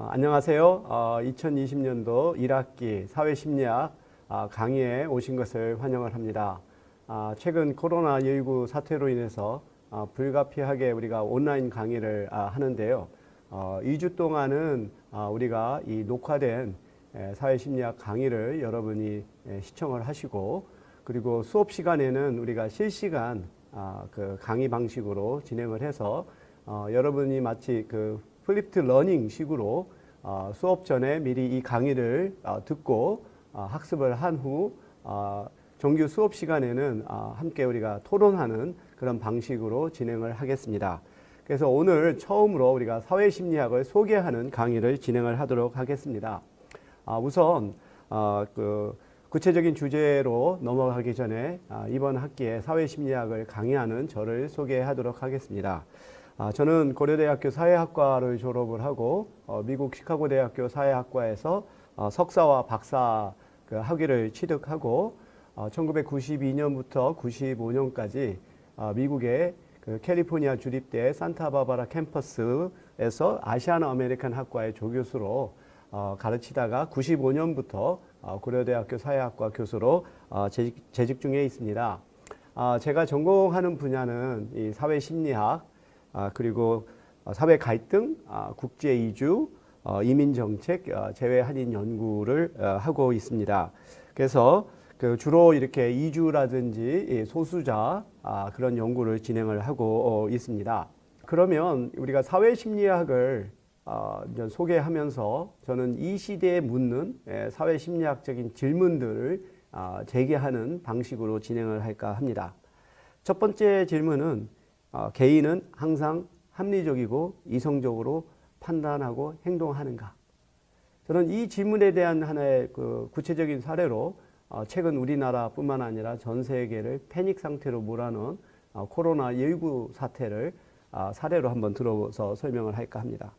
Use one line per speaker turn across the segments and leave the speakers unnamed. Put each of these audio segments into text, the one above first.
안녕하세요. 2020년도 1학기 사회심리학 강의에 오신 것을 환영을 합니다. 최근 코로나19 사태로 인해서 불가피하게 우리가 온라인 강의를 하는데요. 2주 동안은 우리가 이 녹화된 사회심리학 강의를 여러분이 시청을 하시고, 그리고 수업 시간에는 우리가 실시간 그 강의 방식으로 진행을 해서 여러분이 마치 그 플립트 러닝 식으로 수업 전에 미리 이 강의를 듣고 학습을 한 후 정규 수업 시간에는 함께 우리가 토론하는 그런 방식으로 진행을 하겠습니다. 그래서 오늘 처음으로 우리가 사회심리학을 소개하는 강의를 진행을 하도록 하겠습니다. 우선 그 구체적인 주제로 넘어가기 전에 이번 학기에 사회심리학을 강의하는 저를 소개하도록 하겠습니다. 저는 고려대학교 사회학과를 졸업을 하고 미국 시카고 대학교 사회학과에서 석사와 박사 그 학위를 취득하고 1992년부터 95년까지 미국의 그 캘리포니아 주립대 산타바바라 캠퍼스에서 아시안 아메리칸 학과의 조교수로 가르치다가 95년부터 고려대학교 사회학과 교수로 재직 중에 있습니다. 제가 전공하는 분야는 이 사회심리학, 그리고 사회 갈등, 국제 이주, 이민 정책, 재외 한인 연구를 하고 있습니다. 그래서 주로 이렇게 이주라든지 소수자 그런 연구를 진행을 하고 있습니다. 그러면 우리가 사회심리학을 소개하면서 저는 이 시대에 묻는 사회심리학적인 질문들을 제기하는 방식으로 진행을 할까 합니다. 첫 번째 질문은 개인은 항상 합리적이고 이성적으로 판단하고 행동하는가? 저는 이 질문에 대한 하나의 그 구체적인 사례로 최근 우리나라뿐만 아니라 전 세계를 패닉 상태로 몰아넣은 코로나19 사태를 사례로 한번 들어서 설명을 할까 합니다.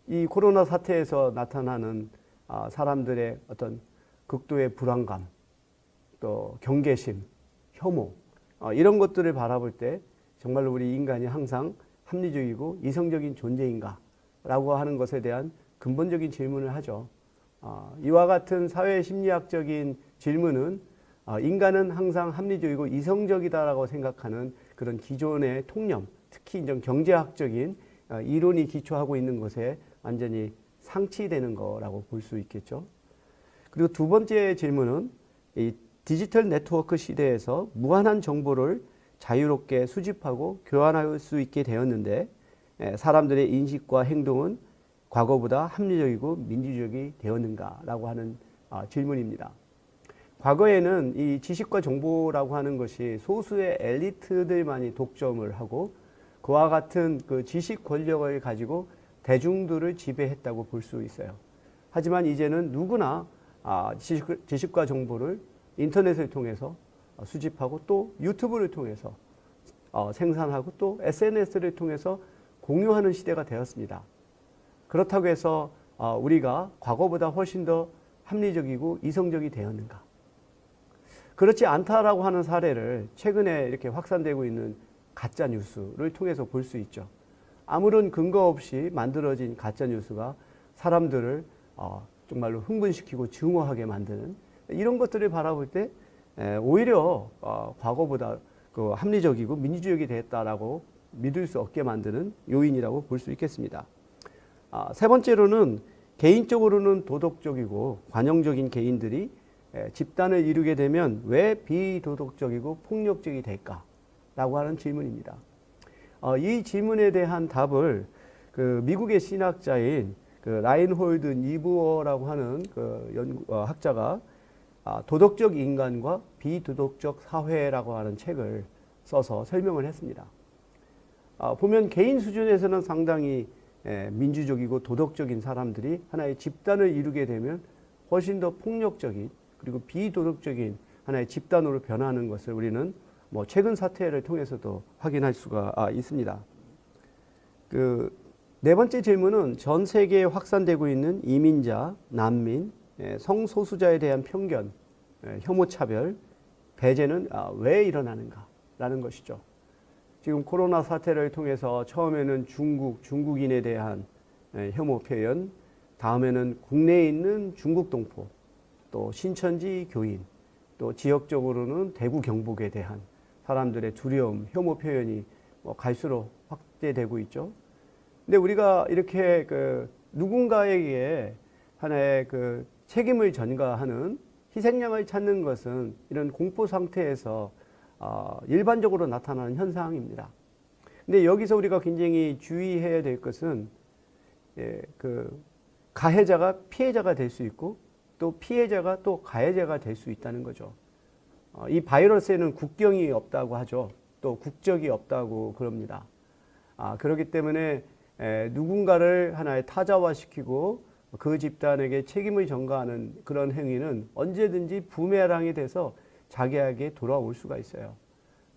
이 코로나 사태에서 나타나는 사람들의 어떤 극도의 불안감, 또 경계심, 혐오, 이런 것들을 바라볼 때 정말로 우리 인간이 항상 합리적이고 이성적인 존재인가? 라고 하는 것에 대한 근본적인 질문을 하죠. 이와 같은 사회심리학적인 질문은 인간은 항상 합리적이고 이성적이다라고 생각하는 그런 기존의 통념, 특히 이제 경제학적인 이론이 기초하고 있는 것에 완전히 상치되는 거라고 볼 수 있겠죠. 그리고 두 번째 질문은 이 디지털 네트워크 시대에서 무한한 정보를 자유롭게 수집하고 교환할 수 있게 되었는데 사람들의 인식과 행동은 과거보다 합리적이고 민주적이 되었는가라고 하는 질문입니다. 과거에는 이 지식과 정보라고 하는 것이 소수의 엘리트들만이 독점을 하고 그와 같은 그 지식 권력을 가지고 대중들을 지배했다고 볼 수 있어요. 하지만 이제는 누구나 지식과 정보를 인터넷을 통해서 수집하고 또 유튜브를 통해서 생산하고 또 SNS를 통해서 공유하는 시대가 되었습니다. 그렇다고 해서 우리가 과거보다 훨씬 더 합리적이고 이성적이 되었는가? 그렇지 않다라고 하는 사례를 최근에 이렇게 확산되고 있는 가짜 뉴스를 통해서 볼 수 있죠. 아무런 근거 없이 만들어진 가짜 뉴스가 사람들을 정말로 흥분시키고 증오하게 만드는 이런 것들을 바라볼 때 오히려 과거보다 그 합리적이고 민주적이 됐다라고 믿을 수 없게 만드는 요인이라고 볼 수 있겠습니다. 세 번째로는 개인적으로는 도덕적이고 관용적인 개인들이 집단을 이루게 되면 왜 비도덕적이고 폭력적이 될까라고 하는 질문입니다. 이 질문에 대한 답을 그 미국의 신학자인 그 라인홀드 니부어라고 하는 그 학자가 도덕적 인간과 비도덕적 사회라고 하는 책을 써서 설명을 했습니다. 보면 개인 수준에서는 상당히 민주적이고 도덕적인 사람들이 하나의 집단을 이루게 되면 훨씬 더 폭력적인 그리고 비도덕적인 하나의 집단으로 변하는 것을 우리는 뭐 최근 사태를 통해서도 확인할 수가 있습니다. 그 네 번째 질문은 전 세계에 확산되고 있는 이민자, 난민, 성소수자에 대한 편견, 혐오차별, 배제는 왜 일어나는가라는 것이죠. 지금 코로나 사태를 통해서 처음에는 중국인에 대한 혐오 표현, 다음에는 국내에 있는 중국 동포, 또 신천지 교인, 또 지역적으로는 대구 경북에 대한 사람들의 두려움, 혐오 표현이 갈수록 확대되고 있죠. 근데 우리가 이렇게 누군가에게 하나의 책임을 전가하는 희생양을 찾는 것은 이런 공포 상태에서 일반적으로 나타나는 현상입니다. 근데 여기서 우리가 굉장히 주의해야 될 것은 가해자가 피해자가 될 수 있고 또 피해자가 또 가해자가 될 수 있다는 거죠. 이 바이러스에는 국경이 없다고 하죠. 또 국적이 없다고 그럽니다. 그렇기 때문에 누군가를 하나의 타자화시키고 그 집단에게 책임을 전가하는 그런 행위는 언제든지 부메랑이 돼서 자기에게 돌아올 수가 있어요.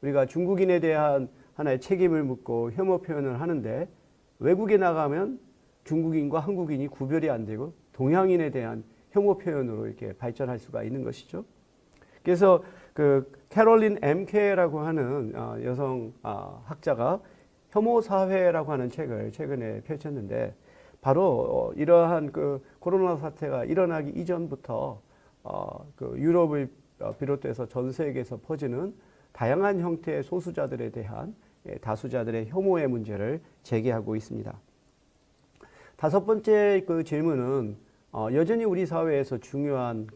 우리가 중국인에 대한 하나의 책임을 묻고 혐오 표현을 하는데 외국에 나가면 중국인과 한국인이 구별이 안 되고 동양인에 대한 혐오 표현으로 이렇게 발전할 수가 있는 것이죠. 그래서 캐롤린 MK라고 하는 여성 학자가 혐오 사회라고 하는 책을 최근에 펼쳤는데 바로 이러한 코로나 사태가 일어나기 이전부터 유럽을 비롯해서 전 세계에서 퍼지는 다양한 형태의 소수자들에 대한 다수자들의 혐오의 문제를 제기하고 있습니다. 다섯 번째 질문은 여전히 우리 사회에서 중요한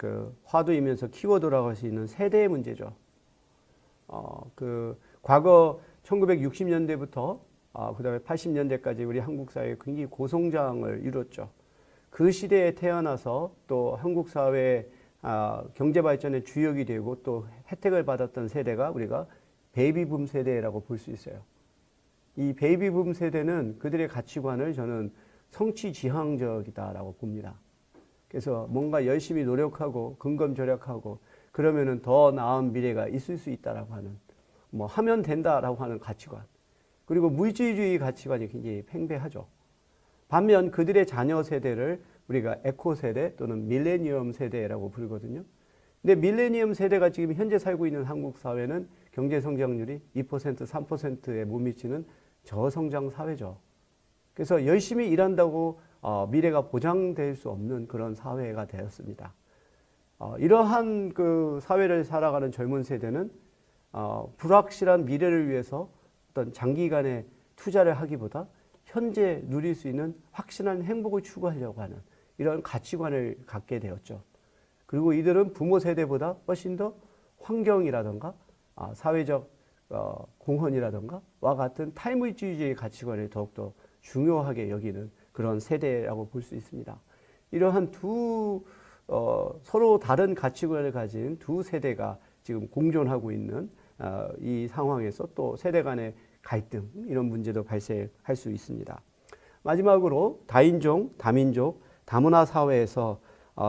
화두이면서 키워드라고 할 수 있는 세대의 문제죠. 과거 1960년대부터 그다음에 80년대까지 우리 한국 사회에 굉장히 고성장을 이뤘죠. 그 시대에 태어나서 또 한국 사회의 경제 발전의 주역이 되고 또 혜택을 받았던 세대가 우리가 베이비붐 세대라고 볼 수 있어요. 이 베이비붐 세대는 그들의 가치관을 저는 성취지향적이다라고 봅니다. 그래서 뭔가 열심히 노력하고 근검절약하고 그러면은 더 나은 미래가 있을 수 있다라고 하는 하면 된다라고 하는 가치관. 그리고 물질주의 가치관이 굉장히 팽배하죠. 반면 그들의 자녀 세대를 우리가 에코 세대 또는 밀레니엄 세대라고 부르거든요. 근데 밀레니엄 세대가 지금 현재 살고 있는 한국 사회는 경제 성장률이 2%, 3%에 못 미치는 저성장 사회죠. 그래서 열심히 일한다고 미래가 보장될 수 없는 그런 사회가 되었습니다. 이러한 사회를 살아가는 젊은 세대는 불확실한 미래를 위해서 어떤 장기간의 투자를 하기보다 현재 누릴 수 있는 확실한 행복을 추구하려고 하는 이런 가치관을 갖게 되었죠. 그리고 이들은 부모 세대보다 훨씬 더 환경이라든가 사회적 공헌이라든가 와 같은 탈물질주의 가치관을 더욱더 중요하게 여기는 그런 세대라고 볼 수 있습니다. 이러한 서로 다른 가치관을 가진 두 세대가 지금 공존하고 있는 이 상황에서 또 세대 간의 갈등 이런 문제도 발생할 수 있습니다. 마지막으로 다인종, 다민족, 다문화 사회에서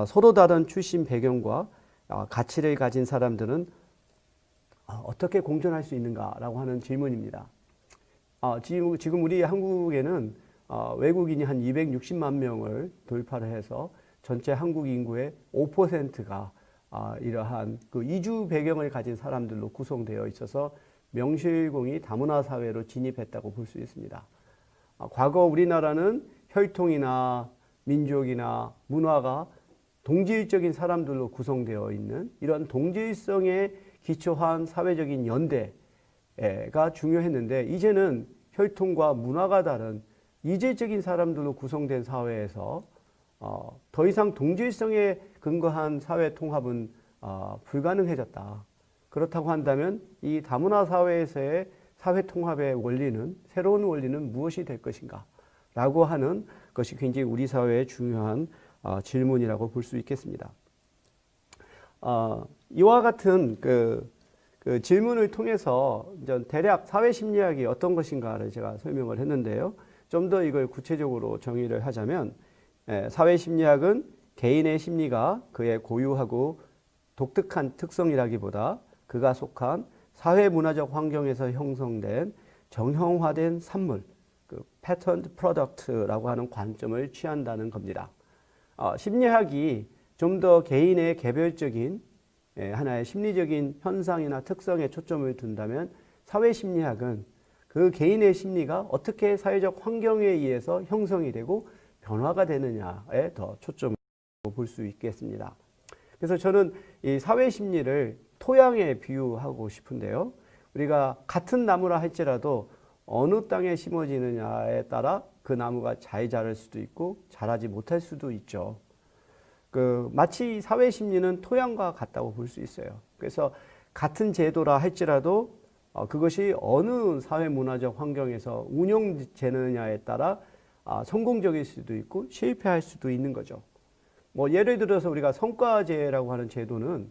서로 다른 출신 배경과 가치를 가진 사람들은 어떻게 공존할 수 있는가라고 하는 질문입니다. 지금 우리 한국에는 외국인이 한 260만 명을 돌파를 해서 전체 한국 인구의 5%가 이러한 이주 배경을 가진 사람들로 구성되어 있어서 명실공히 다문화 사회로 진입했다고 볼 수 있습니다. 과거 우리나라는 혈통이나 민족이나 문화가 동질적인 사람들로 구성되어 있는 이런 동질성에 기초한 사회적인 연대가 중요했는데 이제는 혈통과 문화가 다른 이질적인 사람들로 구성된 사회에서 더 이상 동질성에 근거한 사회 통합은 불가능해졌다. 그렇다고 한다면 이 다문화 사회에서의 사회 통합의 원리는 새로운 원리는 무엇이 될 것인가 라고 하는 것이 굉장히 우리 사회의 중요한 질문이라고 볼 수 있겠습니다. 이와 같은 그 질문을 통해서 대략 사회심리학이 어떤 것인가를 제가 설명을 했는데요. 좀 더 이걸 구체적으로 정의를 하자면 사회심리학은 개인의 심리가 그의 고유하고 독특한 특성이라기보다 그가 속한 사회문화적 환경에서 형성된 정형화된 산물, 패턴 프로덕트라고 하는 관점을 취한다는 겁니다. 심리학이 좀 더 개인의 개별적인 하나의 심리적인 현상이나 특성에 초점을 둔다면 사회심리학은 그 개인의 심리가 어떻게 사회적 환경에 의해서 형성이 되고 변화가 되느냐에 더 초점을 볼 수 있겠습니다. 그래서 저는 이 사회 심리를 토양에 비유하고 싶은데요. 우리가 같은 나무라 할지라도 어느 땅에 심어지느냐에 따라 그 나무가 잘 자랄 수도 있고 자라지 못할 수도 있죠. 마치 사회 심리는 토양과 같다고 볼 수 있어요. 그래서 같은 제도라 할지라도 그것이 어느 사회 문화적 환경에서 운영되느냐에 따라 성공적일 수도 있고 실패할 수도 있는 거죠. 뭐 예를 들어서 우리가 성과제라고 하는 제도는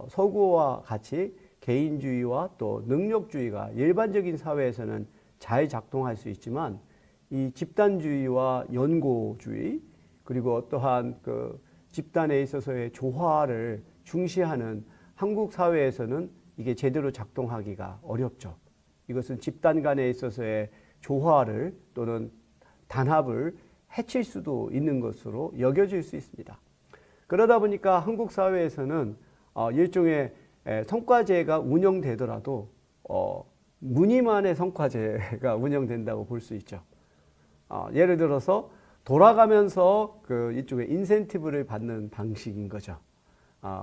서구와 같이 개인주의와 또 능력주의가 일반적인 사회에서는 잘 작동할 수 있지만 이 집단주의와 연고주의 그리고 또한 그 집단에 있어서의 조화를 중시하는 한국 사회에서는 이게 제대로 작동하기가 어렵죠. 이것은 집단 간에 있어서의 조화를 또는 단합을 해칠 수도 있는 것으로 여겨질 수 있습니다. 그러다 보니까 한국 사회에서는 일종의 성과제가 운영되더라도 무늬만의 성과제가 운영된다고 볼 수 있죠. 예를 들어서 돌아가면서 그 일종의 인센티브를 받는 방식인 거죠.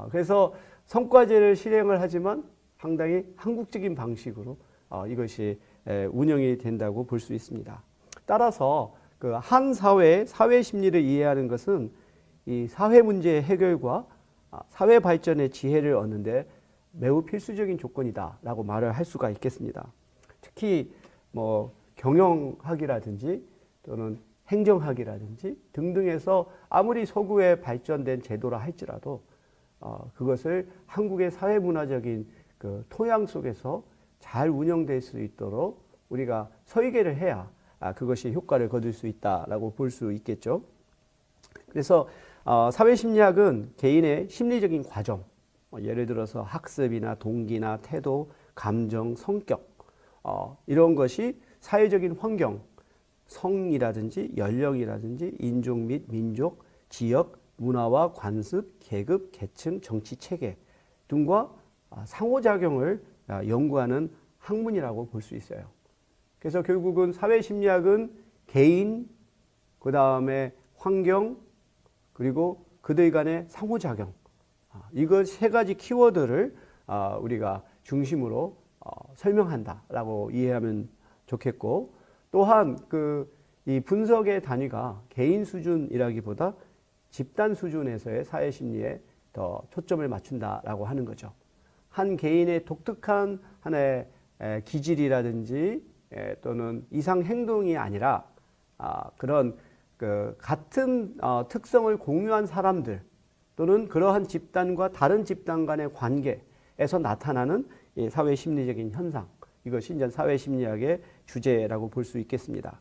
그래서 성과제를 실행을 하지만 상당히 한국적인 방식으로 이것이 운영이 된다고 볼 수 있습니다. 따라서 그 한 사회의 사회 심리를 이해하는 것은 이 사회 문제의 해결과 사회 발전의 지혜를 얻는데 매우 필수적인 조건이다라고 말을 할 수가 있겠습니다. 특히 뭐 경영학이라든지 또는 행정학이라든지 등등에서 아무리 서구에 발전된 제도라 할지라도 그것을 한국의 사회 문화적인 그 토양 속에서 잘 운영될 수 있도록 우리가 설계를 해야 그것이 효과를 거둘 수 있다라고 볼 수 있겠죠. 그래서 사회심리학은 개인의 심리적인 과정, 예를 들어서 학습이나 동기나 태도, 감정, 성격 이런 것이 사회적인 환경, 성이라든지 연령이라든지 인종 및 민족, 지역, 문화와 관습, 계급, 계층, 정치 체계 등과 상호작용을 연구하는 학문이라고 볼 수 있어요. 그래서 결국은 사회심리학은 개인, 그 다음에 환경, 그리고 그들 간의 상호작용, 이것 세 가지 키워드를 우리가 중심으로 설명한다라고 이해하면 좋겠고, 또한 이 분석의 단위가 개인 수준이라기보다 집단 수준에서의 사회심리에 더 초점을 맞춘다라고 하는 거죠. 한 개인의 독특한 하나의 기질이라든지 또는 이상 행동이 아니라 그런 같은 특성을 공유한 사람들 또는 그러한 집단과 다른 집단 간의 관계에서 나타나는 사회 심리적인 현상, 이것이 이제 사회 심리학의 주제라고 볼 수 있겠습니다.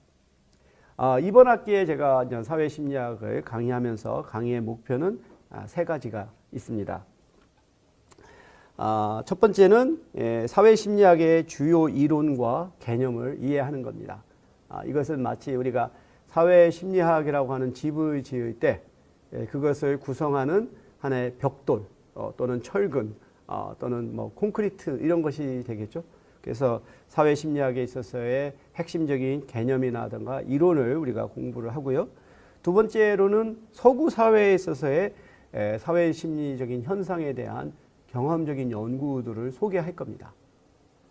이번 학기에 제가 이제 사회 심리학을 강의하면서 강의의 목표는 세 가지가 있습니다. 첫 번째는 사회 심리학의 주요 이론과 개념을 이해하는 겁니다. 이것은 마치 우리가 사회 심리학이라고 하는 집을 지을 때 그것을 구성하는 하나의 벽돌 또는 철근 또는 뭐 콘크리트 이런 것이 되겠죠. 그래서 사회 심리학에 있어서의 핵심적인 개념이라든가 이론을 우리가 공부를 하고요. 두 번째로는 서구 사회에 있어서의 사회 심리적인 현상에 대한 경험적인 연구들을 소개할 겁니다.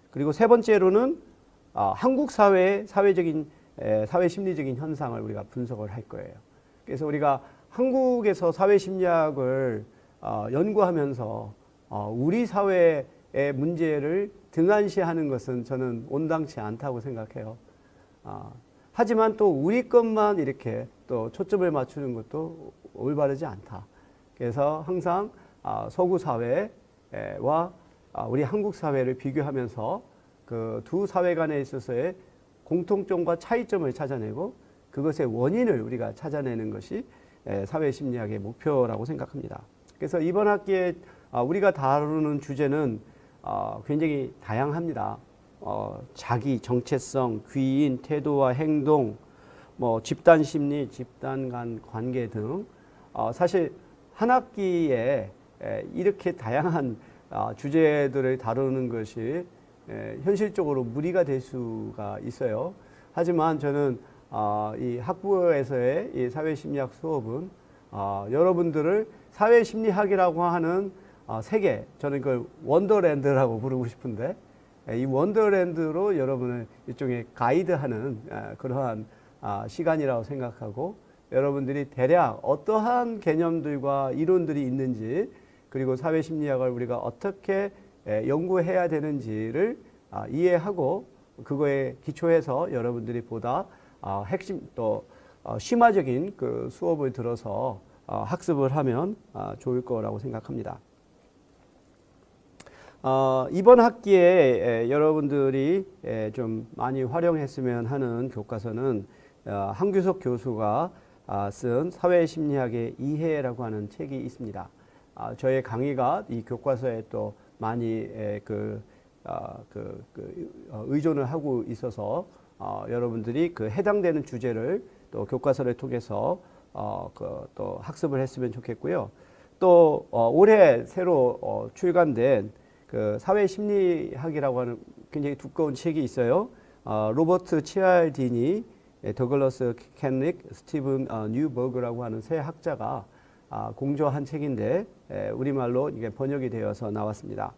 그리고 세 번째로는 한국 사회의 사회 심리적인 현상을 우리가 분석을 할 거예요. 그래서 우리가 한국에서 사회 심리학을 연구하면서 우리 사회의 문제를 등한시하는 것은 저는 온당치 않다고 생각해요. 하지만 또 우리 것만 이렇게 또 초점을 맞추는 것도 올바르지 않다. 그래서 항상 서구 사회와 우리 한국 사회를 비교하면서 그 두 사회 간에 있어서의 공통점과 차이점을 찾아내고 그것의 원인을 우리가 찾아내는 것이 사회심리학의 목표라고 생각합니다. 그래서 이번 학기에 우리가 다루는 주제는 굉장히 다양합니다. 자기, 정체성, 귀인, 태도와 행동, 뭐 집단 심리, 집단 간 관계 등 사실 한 학기에 이렇게 다양한 주제들을 다루는 것이 현실적으로 무리가 될 수가 있어요. 하지만 저는 이 학부에서의 이 사회심리학 수업은 여러분들을 사회심리학이라고 하는 세계, 저는 그걸 원더랜드라고 부르고 싶은데, 이 원더랜드로 여러분을 일종의 가이드하는 그러한 시간이라고 생각하고, 여러분들이 대략 어떠한 개념들과 이론들이 있는지, 그리고 사회심리학을 우리가 어떻게 연구해야 되는지를 이해하고, 그거에 기초해서 여러분들이 보다 핵심 또 심화적인 그 수업을 들어서 학습을 하면 좋을 거라고 생각합니다. 이번 학기에 여러분들이 좀 많이 활용했으면 하는 교과서는 한규석 교수가 쓴 사회심리학의 이해라고 하는 책이 있습니다. 저의 강의가 이 교과서에 또 많이 의존을 하고 있어서 여러분들이 그 해당되는 주제를 또 교과서를 통해서 또 학습을 했으면 좋겠고요. 또 올해 새로 출간된 그 사회심리학이라고 하는 굉장히 두꺼운 책이 있어요. 로버트 치알디니, 더글러스 켄릭, 스티븐 뉴버그라고 하는 세 학자가 공저한 책인데 우리말로 이게 번역이 되어서 나왔습니다.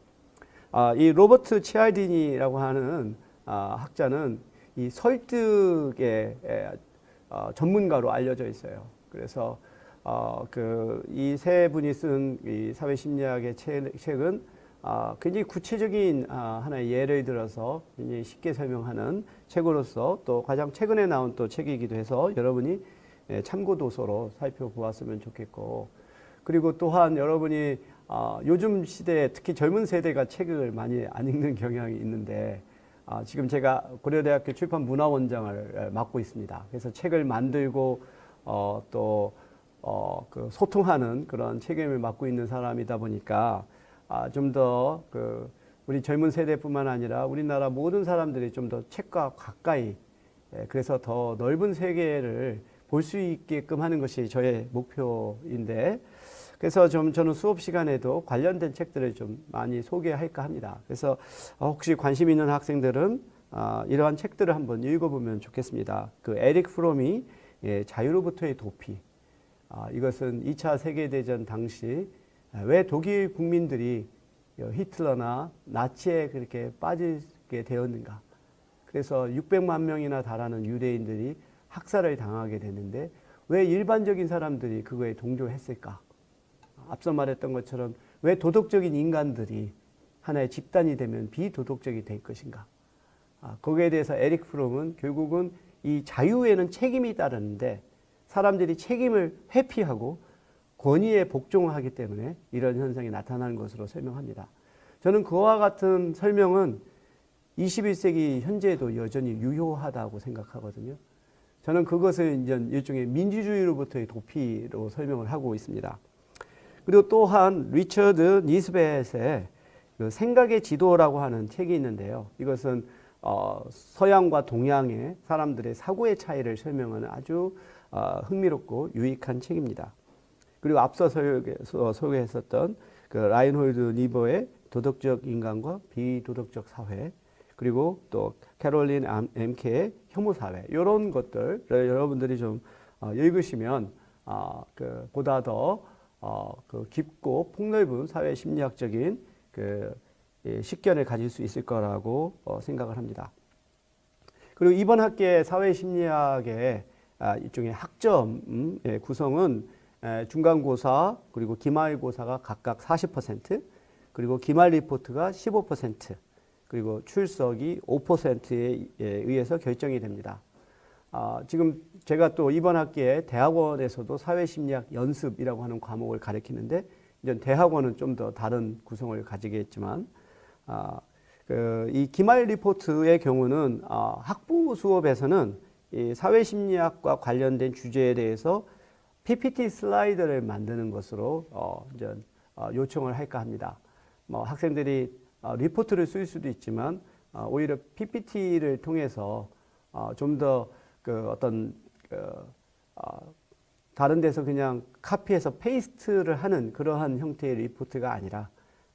이 로버트 치알디니라고 하는 학자는 이 설득의 전문가로 알려져 있어요. 그래서 이 세 분이 쓴 이 사회심리학의 책은 굉장히 구체적인 하나의 예를 들어서 굉장히 쉽게 설명하는 책으로서 또 가장 최근에 나온 또 책이기도 해서 여러분이 참고 도서로 살펴보았으면 좋겠고, 그리고 또한 여러분이 요즘 시대에 특히 젊은 세대가 책을 많이 안 읽는 경향이 있는데 지금 제가 고려대학교 출판 문화원장을 맡고 있습니다. 그래서 책을 만들고 그 소통하는 그런 책임을 맡고 있는 사람이다 보니까 좀 더 우리 젊은 세대뿐만 아니라 우리나라 모든 사람들이 좀 더 책과 가까이, 그래서 더 넓은 세계를 볼 수 있게끔 하는 것이 저의 목표인데, 그래서 저는 수업 시간에도 관련된 책들을 좀 많이 소개할까 합니다. 그래서 혹시 관심 있는 학생들은 이러한 책들을 한번 읽어보면 좋겠습니다. 그 에릭 프롬이 자유로부터의 도피, 이것은 2차 세계대전 당시 왜 독일 국민들이 히틀러나 나치에 그렇게 빠지게 되었는가. 그래서 600만 명이나 달하는 유대인들이 학살을 당하게 되는데 왜 일반적인 사람들이 그거에 동조했을까. 앞서 말했던 것처럼 왜 도덕적인 인간들이 하나의 집단이 되면 비도덕적이 될 것인가. 거기에 대해서 에릭 프롬은 결국은 이 자유에는 책임이 따르는데 사람들이 책임을 회피하고 권위에 복종하기 때문에 이런 현상이 나타나는 것으로 설명합니다. 저는 그와 같은 설명은 21세기 현재에도 여전히 유효하다고 생각하거든요. 저는 그것을 이제 일종의 민주주의로부터의 도피로 설명을 하고 있습니다. 그리고 또한 리처드 니스벳의 그 생각의 지도라고 하는 책이 있는데요. 이것은 서양과 동양의 사람들의 사고의 차이를 설명하는 아주 흥미롭고 유익한 책입니다. 그리고 앞서 소개했었던 그 라인홀드 니버의 도덕적 인간과 비도덕적 사회, 그리고 또 캐롤린 엠케의 혐오 사회, 이런 것들 여러분들이 좀 읽으시면 보다 더 깊고 폭넓은 사회 심리학적인 식견을 가질 수 있을 거라고 생각을 합니다. 그리고 이번 학기의 사회 심리학의 일종의 학점의 구성은 중간고사 그리고 기말고사가 각각 40%, 그리고 기말 리포트가 15%, 그리고 출석이 5%에 의해서 결정이 됩니다. 지금 제가 또 이번 학기에 대학원에서도 사회심리학 연습이라고 하는 과목을 가르치는데, 이제 대학원은 좀 더 다른 구성을 가지겠지만, 이 기말 리포트의 경우는 학부 수업에서는 이 사회심리학과 관련된 주제에 대해서 PPT 슬라이드를 만드는 것으로 이제 요청을 할까 합니다. 학생들이 리포트를 쓸 수도 있지만 오히려 PPT를 통해서 좀 더 다른 데서 그냥 카피해서 페이스트를 하는 그러한 형태의 리포트가 아니라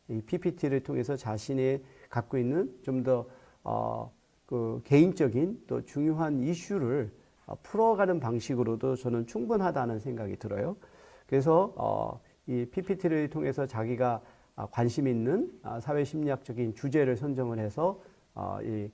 이 PPT를 통해서 자신이 갖고 있는 좀 더 개인적인 또 중요한 이슈를 풀어가는 방식으로도 저는 충분하다는 생각이 들어요. 그래서 이 PPT를 통해서 자기가 관심 있는 사회 심리학적인 주제를 선정을 해서 이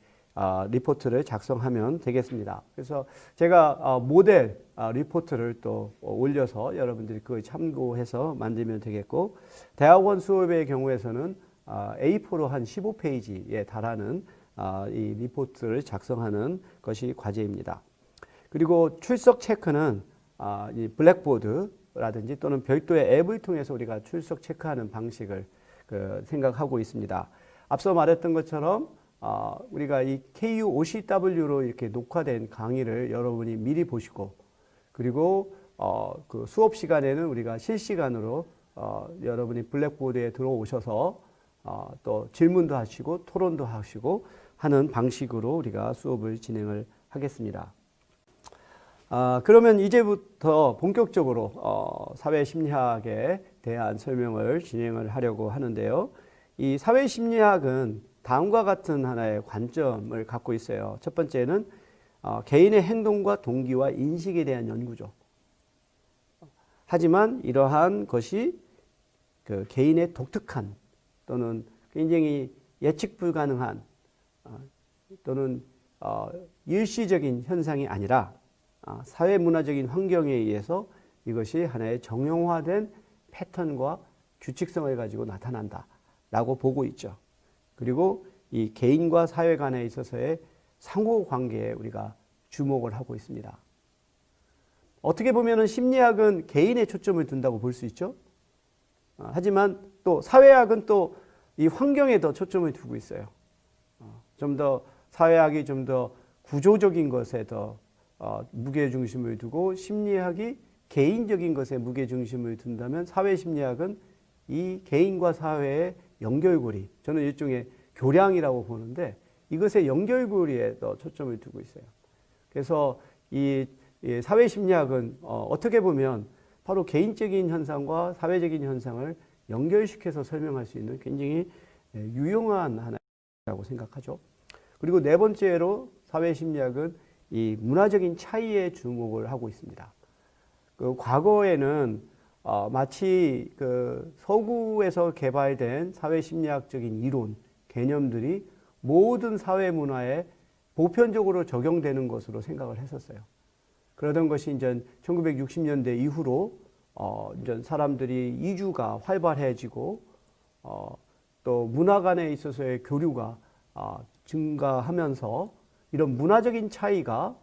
리포트를 작성하면 되겠습니다. 그래서 제가 모델 리포트를 또 올려서 여러분들이 그걸 참고해서 만들면 되겠고, 대학원 수업의 경우에서는 A4로 한 15페이지에 달하는 이 리포트를 작성하는 것이 과제입니다. 그리고 출석 체크는 이 블랙보드라든지 또는 별도의 앱을 통해서 우리가 출석 체크하는 방식을 생각하고 있습니다. 앞서 말했던 것처럼 우리가 이 KUOCW로 이렇게 녹화된 강의를 여러분이 미리 보시고, 그리고 그 수업 시간에는 우리가 실시간으로 여러분이 블랙보드에 들어오셔서 또 질문도 하시고 토론도 하시고 하는 방식으로 우리가 수업을 진행을 하겠습니다. 그러면 이제부터 본격적으로 사회심리학에 대한 설명을 진행을 하려고 하는데요. 이 사회심리학은 다음과 같은 하나의 관점을 갖고 있어요. 첫 번째는 개인의 행동과 동기와 인식에 대한 연구죠. 하지만 이러한 것이 그 개인의 독특한 또는 굉장히 예측 불가능한 또는 일시적인 현상이 아니라 사회문화적인 환경에 의해서 이것이 하나의 정형화된 패턴과 규칙성을 가지고 나타난다라고 보고 있죠. 그리고 이 개인과 사회 간에 있어서의 상호관계에 우리가 주목을 하고 있습니다. 어떻게 보면 심리학은 개인에 초점을 둔다고 볼 수 있죠. 하지만 또 사회학은 또 이 환경에 더 초점을 두고 있어요. 좀 더 사회학이 좀 더 구조적인 것에 더 무게중심을 두고 심리학이 개인적인 것에 무게중심을 둔다면 사회심리학은 이 개인과 사회의 연결고리, 저는 일종의 교량이라고 보는데 이것의 연결고리에 더 초점을 두고 있어요. 그래서 이 사회심리학은 어떻게 보면 바로 개인적인 현상과 사회적인 현상을 연결시켜서 설명할 수 있는 굉장히 유용한 하나라고 생각하죠. 그리고 네 번째로 사회심리학은 이 문화적인 차이에 주목을 하고 있습니다. 그 과거에는 마치 그 서구에서 개발된 사회심리학적인 이론, 개념들이 모든 사회 문화에 보편적으로 적용되는 것으로 생각을 했었어요. 그러던 것이 이제 1960년대 이후로 이제 사람들이 이주가 활발해지고 또 문화 간에 있어서의 교류가 증가하면서 이런 문화적인 차이가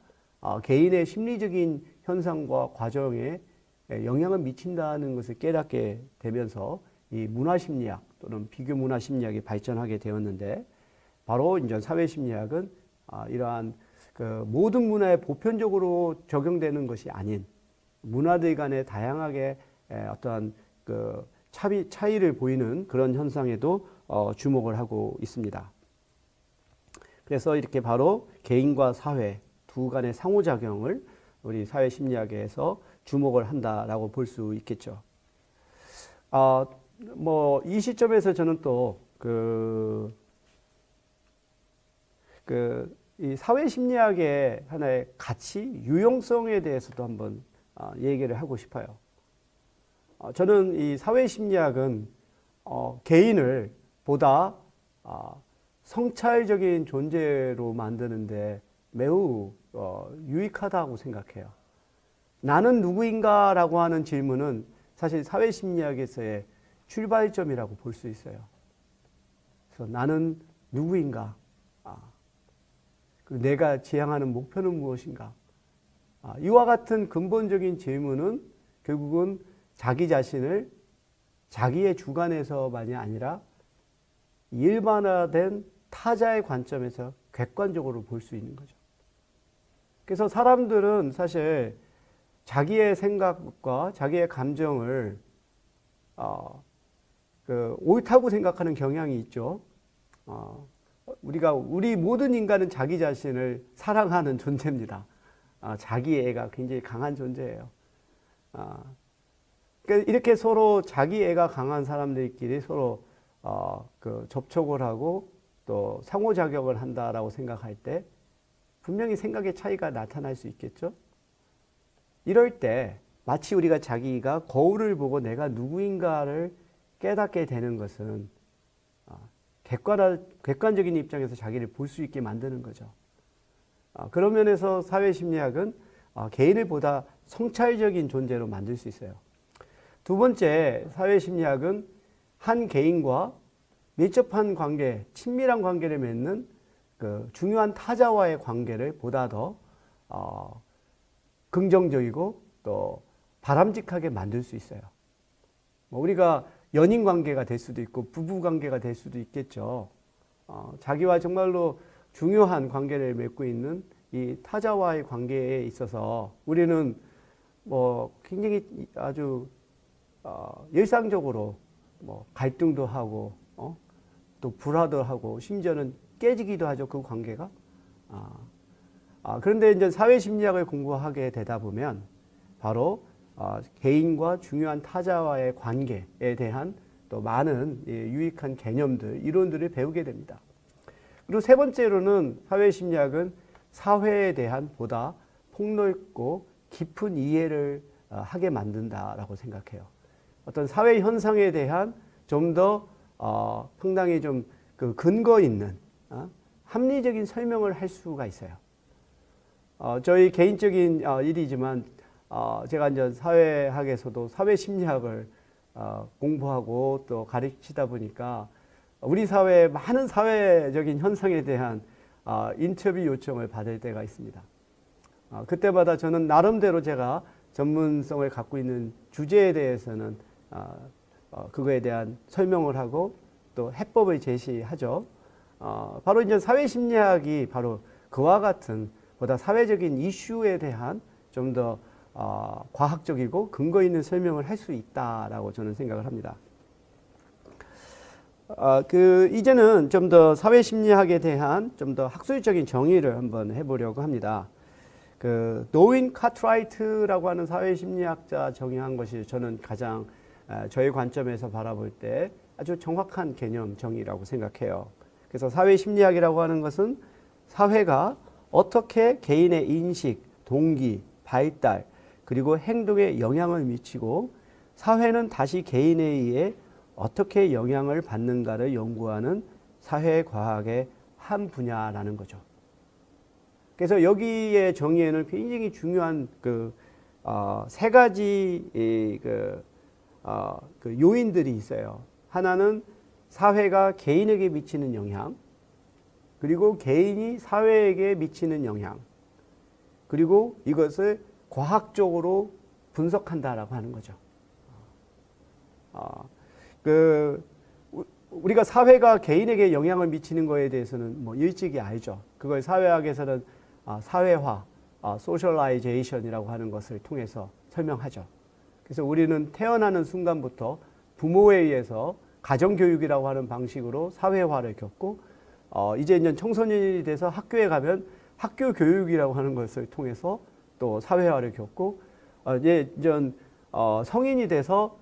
개인의 심리적인 현상과 과정에 영향을 미친다는 것을 깨닫게 되면서 이 문화심리학 또는 비교문화심리학이 발전하게 되었는데, 바로 이제 사회심리학은 이러한 그 모든 문화에 보편적으로 적용되는 것이 아닌 문화들 간에 다양하게 어떠한 그 차이를 보이는 그런 현상에도 주목을 하고 있습니다. 그래서 이렇게 바로 개인과 사회 두 간의 상호작용을 우리 사회심리학에서 주목을 한다라고 볼 수 있겠죠. 뭐 이 시점에서 저는 또 이 사회심리학의 하나의 가치, 유용성에 대해서도 한번 얘기를 하고 싶어요. 저는 이 사회심리학은 개인을 보다 성찰적인 존재로 만드는데 매우 유익하다고 생각해요. 나는 누구인가라고 하는 질문은 사실 사회심리학에서의 출발점이라고 볼 수 있어요. 그래서 나는 누구인가? 그리고 내가 지향하는 목표는 무엇인가? 이와 같은 근본적인 질문은 결국은 자기 자신을 자기의 주관에서만이 아니라 일반화된 타자의 관점에서 객관적으로 볼 수 있는 거죠. 그래서 사람들은 사실 자기의 생각과 자기의 감정을 옳다고 생각하는 경향이 있죠. 우리 모든 인간은 자기 자신을 사랑하는 존재입니다. 자기 애가 굉장히 강한 존재예요. 그러니까 이렇게 서로 자기 애가 강한 사람들끼리 서로 접촉을 하고 또 상호작용을 한다라고 생각할 때 분명히 생각의 차이가 나타날 수 있겠죠. 이럴 때 마치 우리가 자기가 거울을 보고 내가 누구인가를 깨닫게 되는 것은 객관적인 입장에서 자기를 볼 수 있게 만드는 거죠. 그런 면에서 사회심리학은 개인을 보다 성찰적인 존재로 만들 수 있어요. 두 번째, 사회심리학은 한 개인과 밀접한 관계, 친밀한 관계를 맺는 그 중요한 타자와의 관계를 보다 더 긍정적이고 또 바람직하게 만들 수 있어요. 우리가 연인 관계가 될 수도 있고 부부 관계가 될 수도 있겠죠. 자기와 정말로 중요한 관계를 맺고 있는 이 타자와의 관계에 있어서 우리는 뭐 굉장히 아주 일상적으로 뭐 갈등도 하고 또 불화도 하고 심지어는 깨지기도 하죠. 그 관계가. 그런데 이제 사회심리학을 공부하게 되다 보면 바로 개인과 중요한 타자와의 관계에 대한 또 많은 유익한 개념들, 이론들을 배우게 됩니다. 그리고 세 번째로는 사회심리학은 사회에 대한 보다 폭넓고 깊은 이해를 하게 만든다라고 생각해요. 어떤 사회 현상에 대한 좀 더 상당히 좀 그 근거 있는 합리적인 설명을 할 수가 있어요. 저희 개인적인 일이지만 제가 이제 사회학에서도 사회심리학을 공부하고 또 가르치다 보니까 우리 사회의 많은 사회적인 현상에 대한 인터뷰 요청을 받을 때가 있습니다. 그때마다 저는 나름대로 제가 전문성을 갖고 있는 주제에 대해서는 그거에 대한 설명을 하고 또 해법을 제시하죠. 바로 이제 사회심리학이 바로 그와 같은 보다 사회적인 이슈에 대한 좀 더 과학적이고 근거 있는 설명을 할 수 있다라고 저는 생각을 합니다. 이제는 좀 더 사회심리학에 대한 좀 더 학술적인 정의를 한번 해보려고 합니다. 노인 카트라이트라고 하는 사회심리학자 정의한 것이 저는 가장 저의 관점에서 바라볼 때 아주 정확한 개념 정의라고 생각해요. 그래서 사회심리학이라고 하는 것은 사회가 어떻게 개인의 인식, 동기, 발달, 그리고 행동에 영향을 미치고 사회는 다시 개인에 의해 어떻게 영향을 받는가를 연구하는 사회과학의 한 분야라는 거죠. 그래서 여기에 정의에는 굉장히 중요한 세 가지 요인들이 있어요. 하나는 사회가 개인에게 미치는 영향, 그리고 개인이 사회에게 미치는 영향, 그리고 이것을 과학적으로 분석한다라고 하는 거죠. 우리가 사회가 개인에게 영향을 미치는 것에 대해서는 뭐 일찍이 알죠. 그걸 사회학에서는 사회화, 소셜라이제이션이라고 하는 것을 통해서 설명하죠. 그래서 우리는 태어나는 순간부터 부모에 의해서 가정교육이라고 하는 방식으로 사회화를 겪고 이제 청소년이 돼서 학교에 가면 학교 교육이라고 하는 것을 통해서 또 사회화를 겪고 이제 성인이 돼서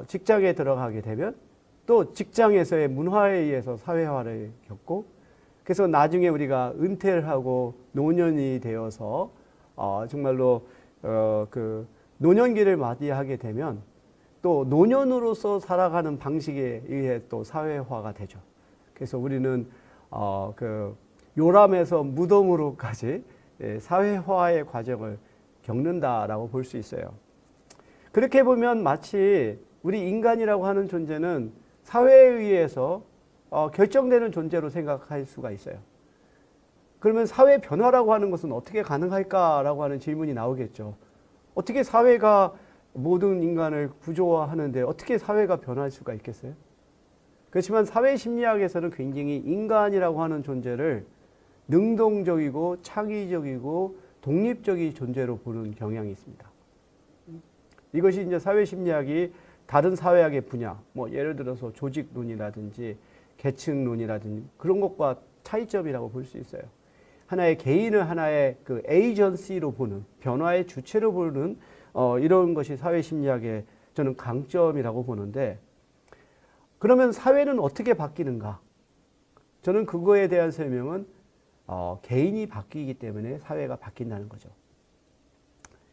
직장에 들어가게 되면 또 직장에서의 문화에 의해서 사회화를 겪고 그래서 나중에 우리가 은퇴를 하고 노년이 되어서 정말로 노년기를 맞이하게 되면 또 노년으로서 살아가는 방식에 의해 또 사회화가 되죠. 그래서 우리는 요람에서 무덤으로까지 사회화의 과정을 겪는다라고 볼 수 있어요. 그렇게 보면 마치 우리 인간이라고 하는 존재는 사회에 의해서 결정되는 존재로 생각할 수가 있어요. 그러면 사회 변화라고 하는 것은 어떻게 가능할까라고 하는 질문이 나오겠죠. 어떻게 사회가 모든 인간을 구조화하는데 어떻게 사회가 변할 수가 있겠어요? 그렇지만 사회심리학에서는 굉장히 인간이라고 하는 존재를 능동적이고 창의적이고 독립적인 존재로 보는 경향이 있습니다. 이것이 이제 사회심리학이 다른 사회학의 분야, 뭐 예를 들어서 조직론이라든지 계층론이라든지 그런 것과 차이점이라고 볼 수 있어요. 하나의 개인을 하나의 에이전시로 보는, 변화의 주체로 보는 이런 것이 사회심리학의 저는 강점이라고 보는데, 그러면 사회는 어떻게 바뀌는가? 저는 그거에 대한 설명은 개인이 바뀌기 때문에 사회가 바뀐다는 거죠.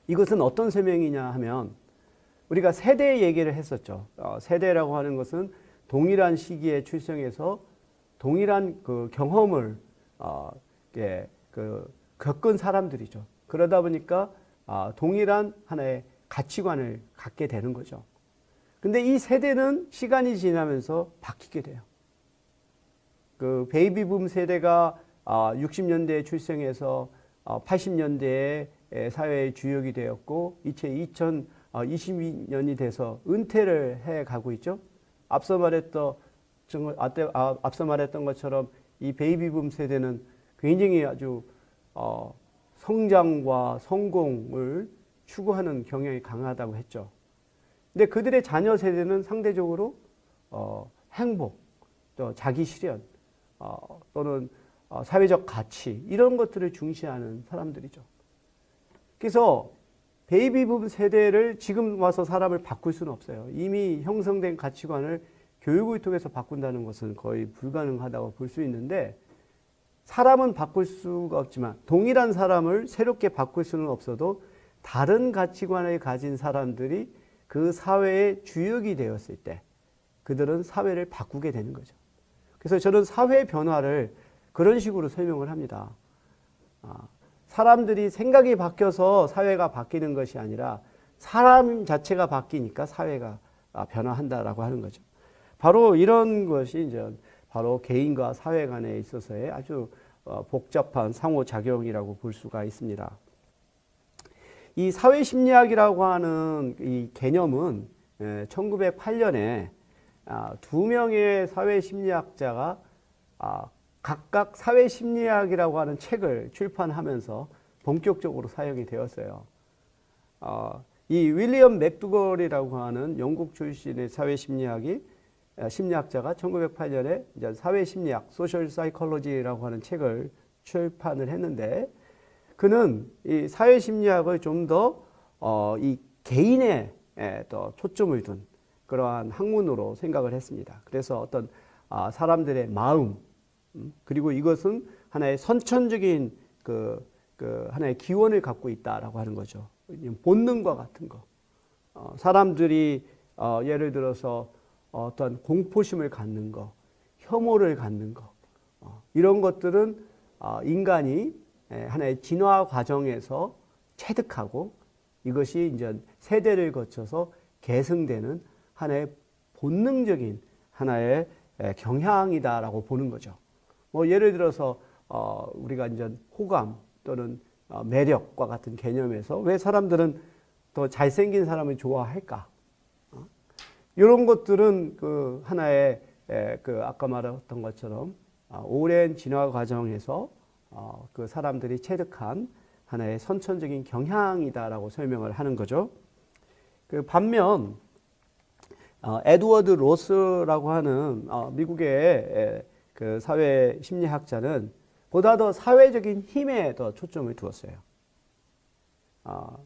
이것은 어떤 설명이냐 하면 우리가 세대 얘기를 했었죠. 세대라고 하는 것은 동일한 시기에 출생해서 동일한 그 경험을 겪은 사람들이죠. 그러다 보니까 동일한 하나의 가치관을 갖게 되는 거죠. 근데 이 세대는 시간이 지나면서 바뀌게 돼요. 그 베이비붐 세대가 60년대에 출생해서 80년대에 사회의 주역이 되었고 이제 2022년이 돼서 은퇴를 해 가고 있죠. 앞서 말했던 것처럼 이 베이비붐 세대는 굉장히 아주 성장과 성공을 추구하는 경향이 강하다고 했죠. 근데 그들의 자녀 세대는 상대적으로 행복, 또 자기 실현, 또는 사회적 가치 이런 것들을 중시하는 사람들이죠. 그래서 베이비붐 세대를 지금 와서 사람을 바꿀 수는 없어요. 이미 형성된 가치관을 교육을 통해서 바꾼다는 것은 거의 불가능하다고 볼 수 있는데 사람은 바꿀 수가 없지만 동일한 사람을 새롭게 바꿀 수는 없어도 다른 가치관을 가진 사람들이 그 사회의 주역이 되었을 때 그들은 사회를 바꾸게 되는 거죠. 그래서 저는 사회 변화를 그런 식으로 설명을 합니다. 사람들이 생각이 바뀌어서 사회가 바뀌는 것이 아니라 사람 자체가 바뀌니까 사회가 변화한다라고 하는 거죠. 바로 이런 것이 이제 바로 개인과 사회 간에 있어서의 아주 복잡한 상호작용이라고 볼 수가 있습니다. 이 사회심리학이라고 하는 이 개념은 1908년에 두 명의 사회심리학자가 각각 사회심리학이라고 하는 책을 출판하면서 본격적으로 사용이 되었어요. 이 윌리엄 맥두걸이라고 하는 영국 출신의 심리학자가 1908년에 이제 사회심리학, 소셜 사이콜로지라고 하는 책을 출판을 했는데 그는 이 사회심리학을 좀 더 이 개인에 더 초점을 둔 그러한 학문으로 생각을 했습니다. 그래서 어떤 사람들의 마음 그리고 이것은 하나의 선천적인 하나의 기원을 갖고 있다라고 하는 거죠. 본능과 같은 거. 사람들이 예를 들어서 어떤 공포심을 갖는 거, 혐오를 갖는 거, 이런 것들은 인간이 하나의 진화 과정에서 체득하고 이것이 이제 세대를 거쳐서 계승되는 하나의 본능적인 하나의 경향이다라고 보는 거죠. 뭐 예를 들어서 우리가 이제 호감 또는 매력과 같은 개념에서 왜 사람들은 더 잘생긴 사람을 좋아할까? 이런 것들은 그 하나의 아까 말했던 것처럼 오랜 진화 과정에서 그 사람들이 체득한 하나의 선천적인 경향이다라고 설명을 하는 거죠. 그 반면 에드워드 로스라고 하는 미국의 그 사회 심리학자는 보다 더 사회적인 힘에 더 초점을 두었어요.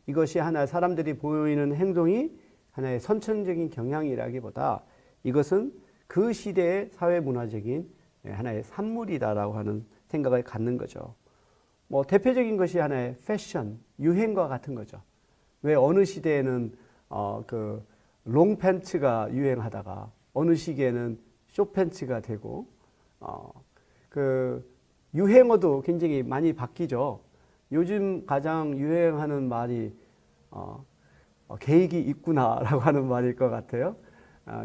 이것이 하나 사람들이 보이는 행동이 하나의 선천적인 경향이라기보다 이것은 그 시대의 사회문화적인 하나의 산물이다라고 하는 생각을 갖는 거죠. 뭐 대표적인 것이 하나의 패션, 유행과 같은 거죠. 왜 어느 시대에는 그 롱팬츠가 유행하다가 어느 시기에는 숏팬츠가 되고 그 유행어도 굉장히 많이 바뀌죠. 요즘 가장 유행하는 말이 계획이 있구나라고 하는 말일 것 같아요.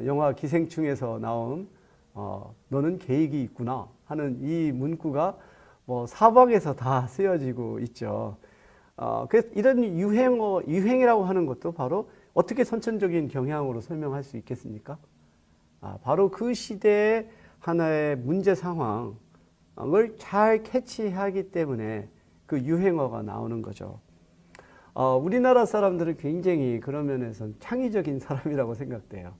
영화 기생충에서 나온 너는 계획이 있구나 하는 이 문구가 뭐 사방에서 다 쓰여지고 있죠. 그래서 이런 유행이라고 하는 것도 바로 어떻게 선천적인 경향으로 설명할 수 있겠습니까? 바로 그 시대의 하나의 문제 상황을 잘 캐치하기 때문에 그 유행어가 나오는 거죠. 우리나라 사람들은 굉장히 그런 면에서는 창의적인 사람이라고 생각돼요.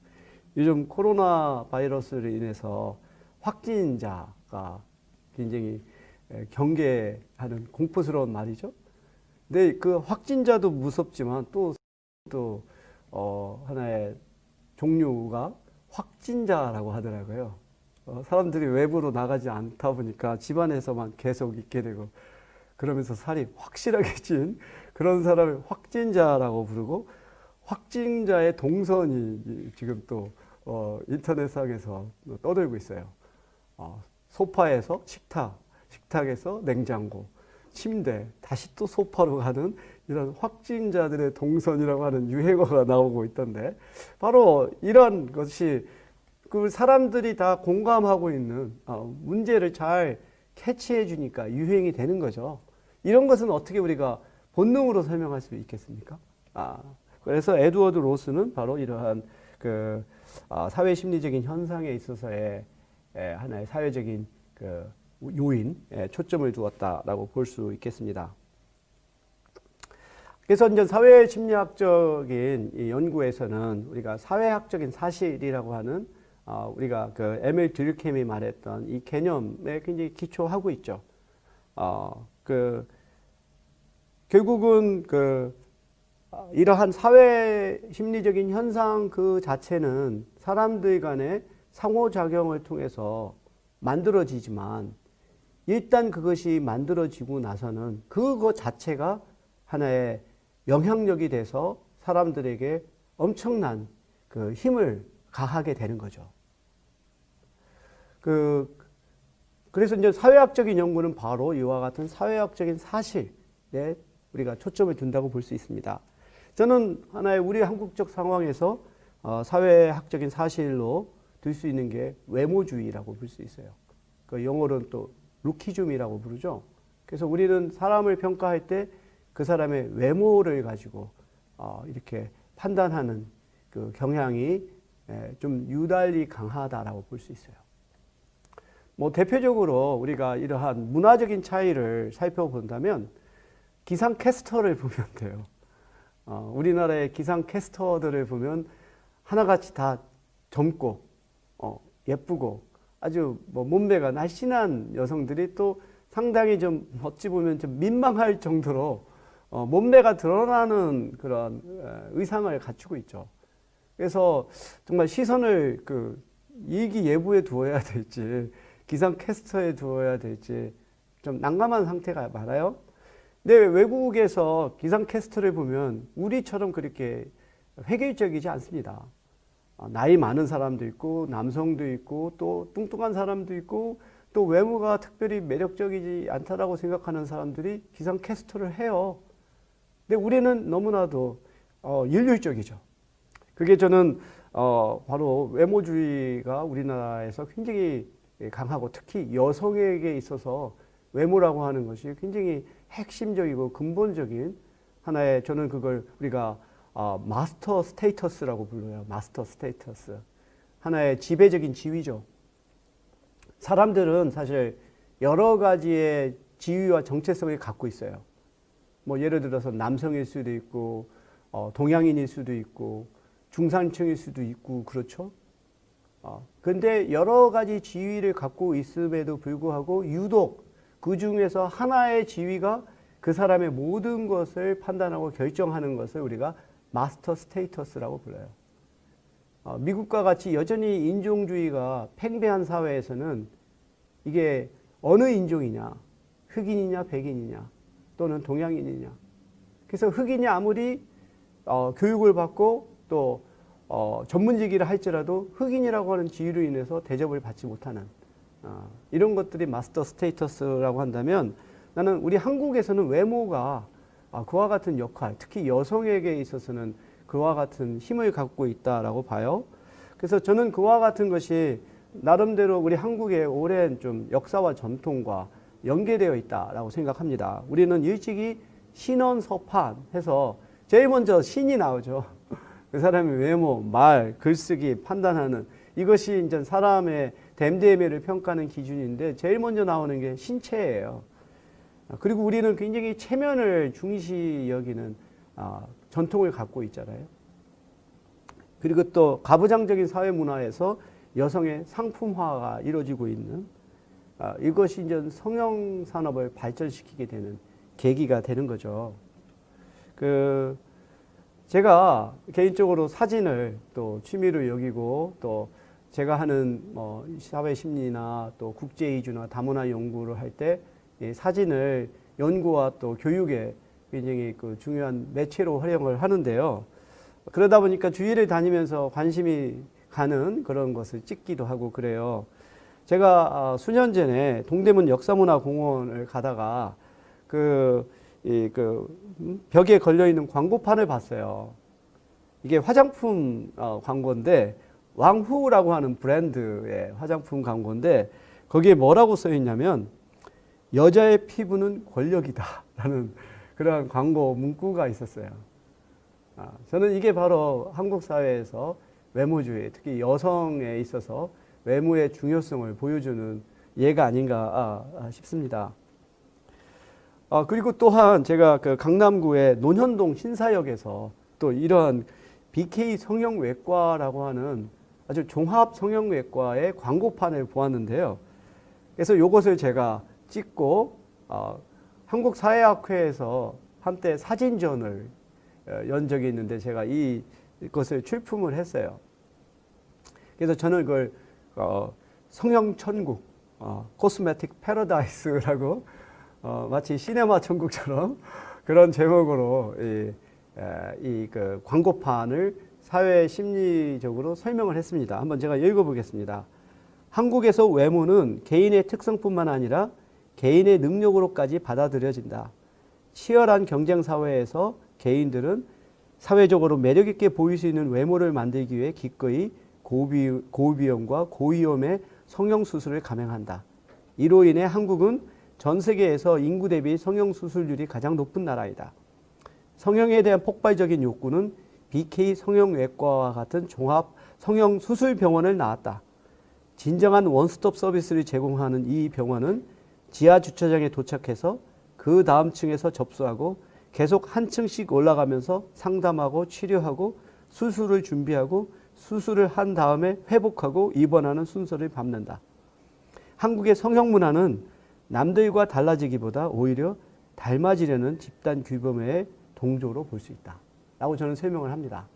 요즘 코로나 바이러스로 인해서 확진자가 굉장히 경계하는 공포스러운 말이죠. 근데 그 확진자도 무섭지만 또 하나의 종류가 확진자라고 하더라고요. 사람들이 외부로 나가지 않다 보니까 집안에서만 계속 있게 되고 그러면서 살이 확실하게 찐 그런 사람을 확진자라고 부르고 확진자의 동선이 지금 또 인터넷상에서 떠들고 있어요. 소파에서 식탁, 식탁에서 냉장고, 침대, 다시 또 소파로 가는 이런 확진자들의 동선이라고 하는 유행어가 나오고 있던데 바로 이런 것이 그 사람들이 다 공감하고 있는 문제를 잘 캐치해 주니까 유행이 되는 거죠. 이런 것은 어떻게 우리가 본능으로 설명할 수 있겠습니까? 그래서 에드워드 로스는 바로 이러한 그 사회 심리적인 현상에 있어서의 하나의 사회적인 그 요인에 초점을 두었다라고 볼 수 있겠습니다. 그래서 이제 사회 심리학적인 이 연구에서는 우리가 사회학적인 사실이라고 하는 우리가 그 에밀 듀르켐이 말했던 이 개념에 굉장히 기초하고 있죠. 결국은 이러한 사회 심리적인 현상 그 자체는 사람들 간의 상호작용을 통해서 만들어지지만 일단 그것이 만들어지고 나서는 그것 자체가 하나의 영향력이 돼서 사람들에게 엄청난 그 힘을 가하게 되는 거죠. 그래서 이제 사회학적인 연구는 바로 이와 같은 사회학적인 사실에 우리가 초점을 둔다고 볼 수 있습니다. 저는 하나의 우리 한국적 상황에서 사회학적인 사실로 들 수 있는 게 외모주의라고 볼 수 있어요. 그 영어로는 또 루키즘이라고 부르죠. 그래서 우리는 사람을 평가할 때 그 사람의 외모를 가지고 이렇게 판단하는 그 경향이 좀 유달리 강하다라고 볼 수 있어요. 뭐 대표적으로 우리가 이러한 문화적인 차이를 살펴본다면 기상캐스터를 보면 돼요. 우리나라의 기상캐스터들을 보면 하나같이 다 젊고 예쁘고 아주 뭐 몸매가 날씬한 여성들이 또 상당히 좀 어찌 보면 좀 민망할 정도로 몸매가 드러나는 그런 의상을 갖추고 있죠. 그래서 정말 시선을 그 일기예보에 두어야 될지 기상캐스터에 두어야 될지 좀 난감한 상태가 많아요. 근데 외국에서 기상캐스터를 보면 우리처럼 그렇게 획일적이지 않습니다. 나이 많은 사람도 있고 남성도 있고 또 뚱뚱한 사람도 있고 또 외모가 특별히 매력적이지 않다라고 생각하는 사람들이 기상캐스터를 해요. 근데 우리는 너무나도 일률적이죠. 그게 저는 바로 외모주의가 우리나라에서 굉장히 강하고 특히 여성에게 있어서 외모라고 하는 것이 굉장히 핵심적이고 근본적인 하나의 저는 그걸 우리가 마스터 스테이터스라고 불러요. 마스터 스테이터스. 하나의 지배적인 지위죠. 사람들은 사실 여러 가지의 지위와 정체성을 갖고 있어요. 뭐 예를 들어서 남성일 수도 있고 동양인일 수도 있고 중산층일 수도 있고 그렇죠. 근데 여러 가지 지위를 갖고 있음에도 불구하고 유독 그 중에서 하나의 지위가 그 사람의 모든 것을 판단하고 결정하는 것을 우리가 마스터 스테이터스라고 불러요. 미국과 같이 여전히 인종주의가 팽배한 사회에서는 이게 어느 인종이냐, 흑인이냐, 백인이냐, 또는 동양인이냐. 그래서 흑인이 아무리 교육을 받고 또 전문직이라 할지라도 흑인이라고 하는 지위로 인해서 대접을 받지 못하는 이런 것들이 마스터 스테이터스라고 한다면 나는 우리 한국에서는 외모가 그와 같은 역할, 특히 여성에게 있어서는 그와 같은 힘을 갖고 있다라고 봐요. 그래서 저는 그와 같은 것이 나름대로 우리 한국의 오랜 좀 역사와 전통과 연계되어 있다라고 생각합니다. 우리는 일찍이 신원서판 해서 제일 먼저 신이 나오죠. 그 사람의 외모, 말, 글쓰기 판단하는 이것이 이제 사람의 됨됨이를 평가하는 기준인데 제일 먼저 나오는 게 신체예요. 그리고 우리는 굉장히 체면을 중시 여기는 전통을 갖고 있잖아요. 그리고 또 가부장적인 사회 문화에서 여성의 상품화가 이루어지고 있는 이것이 이제 성형 산업을 발전시키게 되는 계기가 되는 거죠. 제가 개인적으로 사진을 또 취미로 여기고 또 제가 하는 뭐 사회 심리나 또 국제 이주나 다문화 연구를 할 때 사진을 연구와 또 교육에 굉장히 그 중요한 매체로 활용을 하는데요. 그러다 보니까 주위를 다니면서 관심이 가는 그런 것을 찍기도 하고 그래요. 제가 수년 전에 동대문 역사문화공원을 가다가 벽에 걸려 있는 광고판을 봤어요. 이게 화장품 광고인데 왕후라고 하는 브랜드의 화장품 광고인데 거기에 뭐라고 써 있냐면 여자의 피부는 권력이다 라는 그런 광고 문구가 있었어요. 저는 이게 바로 한국 사회에서 외모주의, 특히 여성에 있어서 외모의 중요성을 보여주는 예가 아닌가 싶습니다. 그리고 또한 제가 그 강남구의 논현동 신사역에서 또 이러한 BK 성형외과라고 하는 아주 종합 성형외과의 광고판을 보았는데요. 그래서 이것을 제가 찍고 한국사회학회에서 한때 사진전을 연 적이 있는데 제가 이것을 출품을 했어요. 그래서 저는 그걸 성형천국, 코스메틱 패러다이스라고 마치 시네마 천국처럼 그런 제목으로 그 광고판을 사회 심리적으로 설명을 했습니다. 한번 제가 읽어보겠습니다. 한국에서 외모는 개인의 특성뿐만 아니라 개인의 능력으로까지 받아들여진다. 치열한 경쟁 사회에서 개인들은 사회적으로 매력 있게 보일 수 있는 외모를 만들기 위해 기꺼이 고비용과 고위험의 성형수술을 감행한다. 이로 인해 한국은 전 세계에서 인구 대비 성형수술률이 가장 높은 나라이다. 성형에 대한 폭발적인 욕구는 BK 성형외과와 같은 종합 성형수술병원을 낳았다. 진정한 원스톱 서비스를 제공하는 이 병원은 지하 주차장에 도착해서 그 다음 층에서 접수하고 계속 한 층씩 올라가면서 상담하고 치료하고 수술을 준비하고 수술을 한 다음에 회복하고 입원하는 순서를 밟는다. 한국의 성형 문화는 남들과 달라지기보다 오히려 닮아지려는 집단 규범의 동조로 볼 수 있다. 라고 저는 설명을 합니다.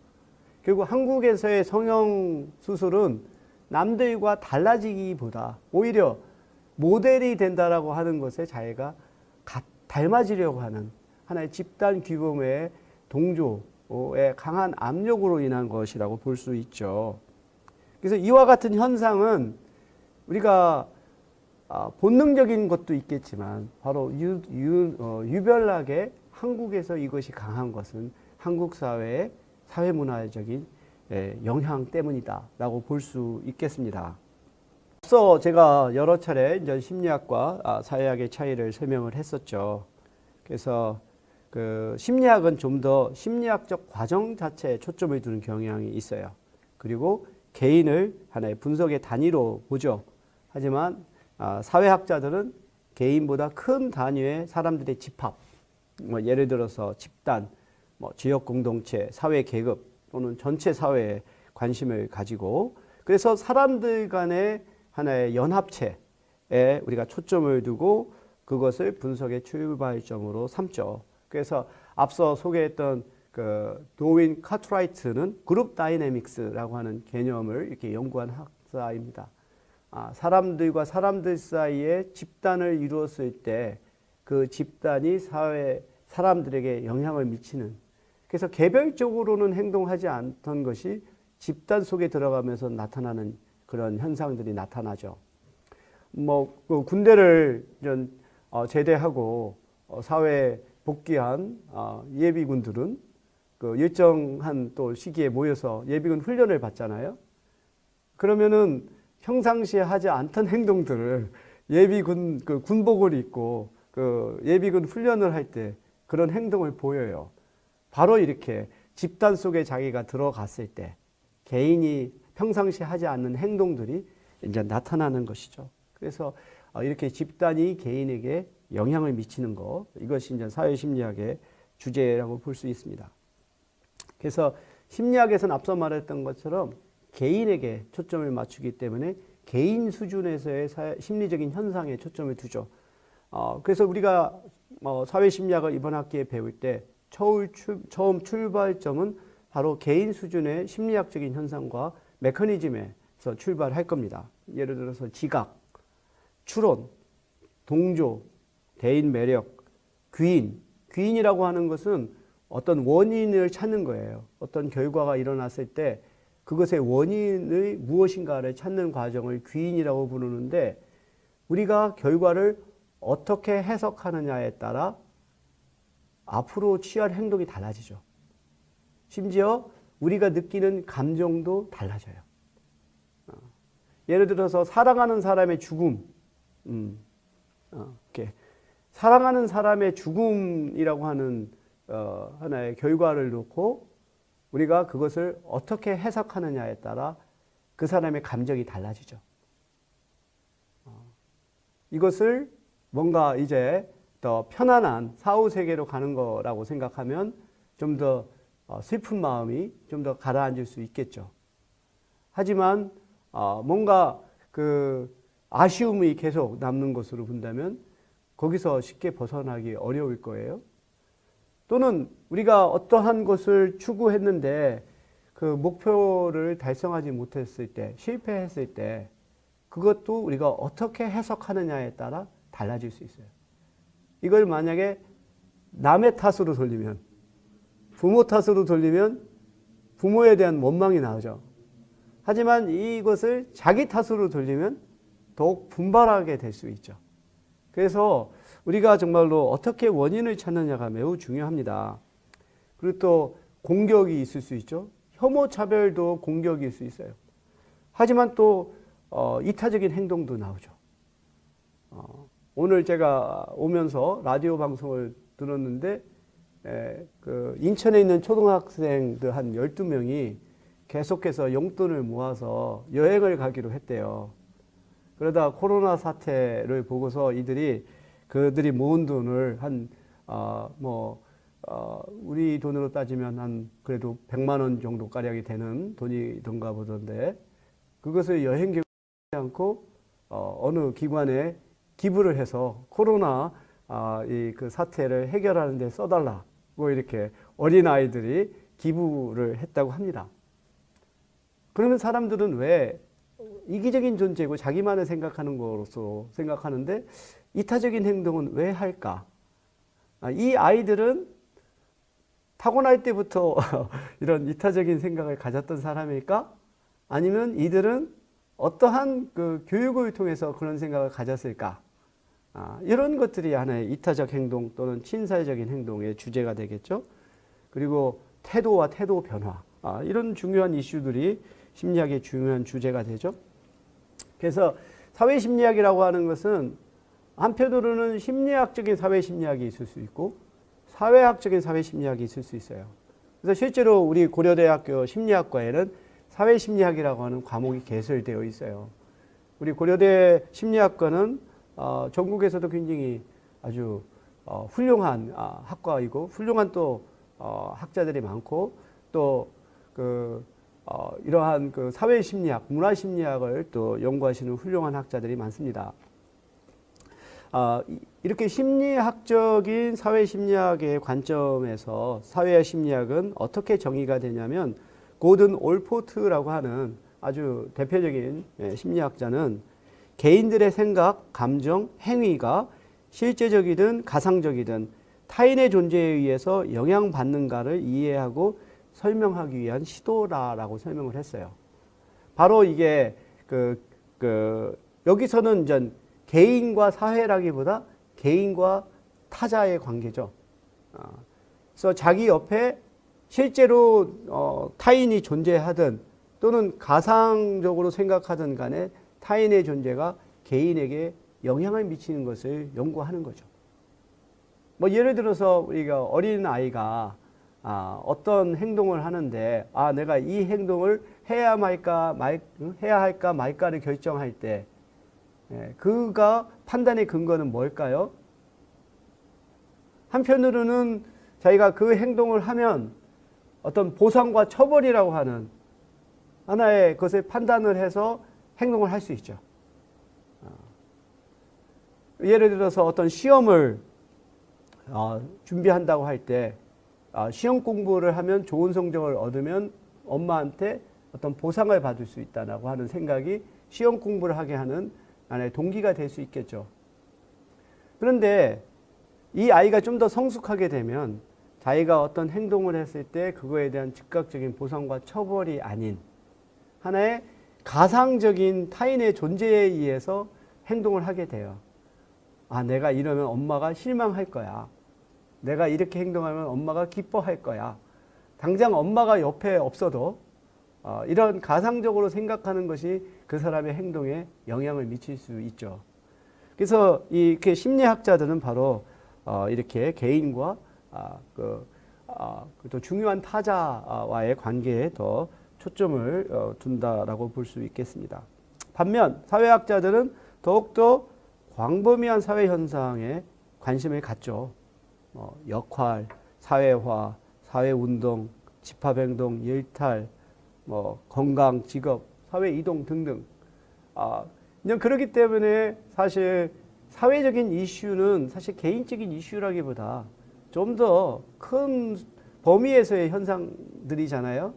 결국 한국에서의 성형수술은 남들과 달라지기보다 오히려 모델이 된다라고 하는 것에 자기가 닮아지려고 하는 하나의 집단 규범의 동조의 강한 압력으로 인한 것이라고 볼 수 있죠. 그래서 이와 같은 현상은 우리가 본능적인 것도 있겠지만 바로 유별나게 한국에서 이것이 강한 것은 한국 사회의 사회문화적인 영향 때문이다라고 볼 수 있겠습니다. 앞서 제가 여러 차례 이제 심리학과 사회학의 차이를 설명을 했었죠. 그래서 그 심리학은 좀 더 심리학적 과정 자체에 초점을 두는 경향이 있어요. 그리고 개인을 하나의 분석의 단위로 보죠. 하지만 사회학자들은 개인보다 큰 단위의 사람들의 집합, 뭐 예를 들어서 집단, 뭐 지역 공동체, 사회 계급 또는 전체 사회에 관심을 가지고 그래서 사람들 간의 하나의 연합체에 우리가 초점을 두고 그것을 분석의 출발점으로 삼죠. 그래서 앞서 소개했던 그 도윈 카트라이트는 그룹 다이내믹스라고 하는 개념을 이렇게 연구한 학자입니다. 사람들과 사람들 사이에 집단을 이루었을 때 그 집단이 사회 사람들에게 영향을 미치는 그래서 개별적으로는 행동하지 않던 것이 집단 속에 들어가면서 나타나는 그런 현상들이 나타나죠. 뭐 그 군대를 제대하고 사회에 복귀한 예비군들은 그 일정한 또 시기에 모여서 예비군 훈련을 받잖아요. 그러면은 평상시에 하지 않던 행동들을 예비군 그 군복을 입고 그 예비군 훈련을 할 때 그런 행동을 보여요. 바로 이렇게 집단 속에 자기가 들어갔을 때 개인이 평상시에 하지 않는 행동들이 이제 나타나는 것이죠. 그래서 이렇게 집단이 개인에게 영향을 미치는 것, 이것이 이제 사회심리학의 주제라고 볼 수 있습니다. 그래서 심리학에서는 앞서 말했던 것처럼 개인에게 초점을 맞추기 때문에 개인 수준에서의 심리적인 현상에 초점을 두죠. 그래서 우리가 사회심리학을 이번 학기에 배울 때 처음 출발점은 바로 개인 수준의 심리학적인 현상과 메커니즘에 출발할 겁니다. 예를 들어서 지각, 추론, 동조, 대인 매력, 귀인. 귀인이라고 하는 것은 어떤 원인을 찾는 거예요. 어떤 결과가 일어났을 때 그것의 원인의 무엇인가를 찾는 과정을 귀인이라고 부르는데, 우리가 결과를 어떻게 해석하느냐에 따라 앞으로 취할 행동이 달라지죠. 심지어 우리가 느끼는 감정도 달라져요. 예를 들어서 사랑하는 사람의 죽음, 이렇게 사랑하는 사람의 죽음이라고 하는 하나의 결과를 놓고 우리가 그것을 어떻게 해석하느냐에 따라 그 사람의 감정이 달라지죠. 이것을 뭔가 이제 더 편안한 사후세계로 가는 거라고 생각하면 좀 더 슬픈 마음이 좀 더 가라앉을 수 있겠죠. 하지만 뭔가 그 아쉬움이 계속 남는 것으로 본다면 거기서 쉽게 벗어나기 어려울 거예요. 또는 우리가 어떠한 것을 추구했는데 그 목표를 달성하지 못했을 때, 실패했을 때 그것도 우리가 어떻게 해석하느냐에 따라 달라질 수 있어요. 이걸 만약에 남의 탓으로 돌리면, 부모 탓으로 돌리면 부모에 대한 원망이 나오죠. 하지만 이것을 자기 탓으로 돌리면 더욱 분발하게 될 수 있죠. 그래서 우리가 정말로 어떻게 원인을 찾느냐가 매우 중요합니다. 그리고 또 공격이 있을 수 있죠. 혐오 차별도 공격일 수 있어요. 하지만 또 이타적인 행동도 나오죠. 오늘 제가 오면서 라디오 방송을 들었는데 그 인천에 있는 초등학생들 한 12명이 계속해서 용돈을 모아서 여행을 가기로 했대요. 그러다 코로나 사태를 보고서 그들이 모은 돈을 우리 돈으로 따지면 한 그래도 100만 원 정도 가량이 되는 돈이던가 보던데, 그것을 여행 계획하지 않고 어느 기관에 기부를 해서 코로나 그 사태를 해결하는 데 써달라고 이렇게 어린 아이들이 기부를 했다고 합니다. 그러면 사람들은 왜 이기적인 존재고 자기만을 생각하는 것으로 생각하는데 이타적인 행동은 왜 할까? 이 아이들은 타고날 때부터 이런 이타적인 생각을 가졌던 사람일까? 아니면 이들은 어떠한 그 교육을 통해서 그런 생각을 가졌을까? 이런 것들이 하나의 이타적 행동 또는 친사회적인 행동의 주제가 되겠죠. 그리고 태도와 태도 변화, 이런 중요한 이슈들이 심리학의 중요한 주제가 되죠. 그래서 사회심리학이라고 하는 것은 한편으로는 심리학적인 사회심리학이 있을 수 있고 사회학적인 사회심리학이 있을 수 있어요. 그래서 실제로 우리 고려대학교 심리학과에는 사회심리학이라고 하는 과목이 개설되어 있어요. 우리 고려대 심리학과는 전국에서도 굉장히 아주 훌륭한 학과이고 훌륭한 또 학자들이 많고 또 이러한 그 사회심리학, 문화심리학을 또 연구하시는 훌륭한 학자들이 많습니다. 이렇게 심리학적인 사회심리학의 관점에서 사회심리학은 어떻게 정의가 되냐면, 고든 올포트라고 하는 아주 대표적인 심리학자는 개인들의 생각, 감정, 행위가 실제적이든 가상적이든 타인의 존재에 의해서 영향받는가를 이해하고 설명하기 위한 시도라라고 설명을 했어요. 바로 이게 여기서는 이제 개인과 사회라기보다 개인과 타자의 관계죠. 그래서 자기 옆에 실제로 타인이 존재하든 또는 가상적으로 생각하든 간에 타인의 존재가 개인에게 영향을 미치는 것을 연구하는 거죠. 예를 들어서 우리가 어린 아이가 어떤 행동을 하는데 내가 이 행동을 해야 할까 말까를 결정할 때 그가 판단의 근거는 뭘까요? 한편으로는 자기가 그 행동을 하면 어떤 보상과 처벌이라고 하는 하나의 것을 판단을 해서 행동을 할 수 있죠. 예를 들어서 어떤 시험을 준비한다고 할 때 시험 공부를 하면 좋은 성적을 얻으면 엄마한테 어떤 보상을 받을 수 있다라고 하는 생각이 시험 공부를 하게 하는 하나의 동기가 될 수 있겠죠. 그런데 이 아이가 좀 더 성숙하게 되면 자기가 어떤 행동을 했을 때 그거에 대한 즉각적인 보상과 처벌이 아닌 하나의 가상적인 타인의 존재에 의해서 행동을 하게 돼요. 아, 내가 이러면 엄마가 실망할 거야. 내가 이렇게 행동하면 엄마가 기뻐할 거야. 당장 엄마가 옆에 없어도 이런 가상적으로 생각하는 것이 그 사람의 행동에 영향을 미칠 수 있죠. 그래서 이렇게 심리학자들은 바로 이렇게 개인과 또 중요한 타자와의 관계에 더 초점을 둔다라고 볼 수 있겠습니다. 반면 사회학자들은 더욱더 광범위한 사회 현상에 관심을 갖죠. 역할, 사회화, 사회운동, 집합행동, 일탈, 건강, 직업, 사회이동 등등. 그냥 그렇기 때문에 사실 사회적인 이슈는 사실 개인적인 이슈라기보다 좀 더 큰 범위에서의 현상들이잖아요.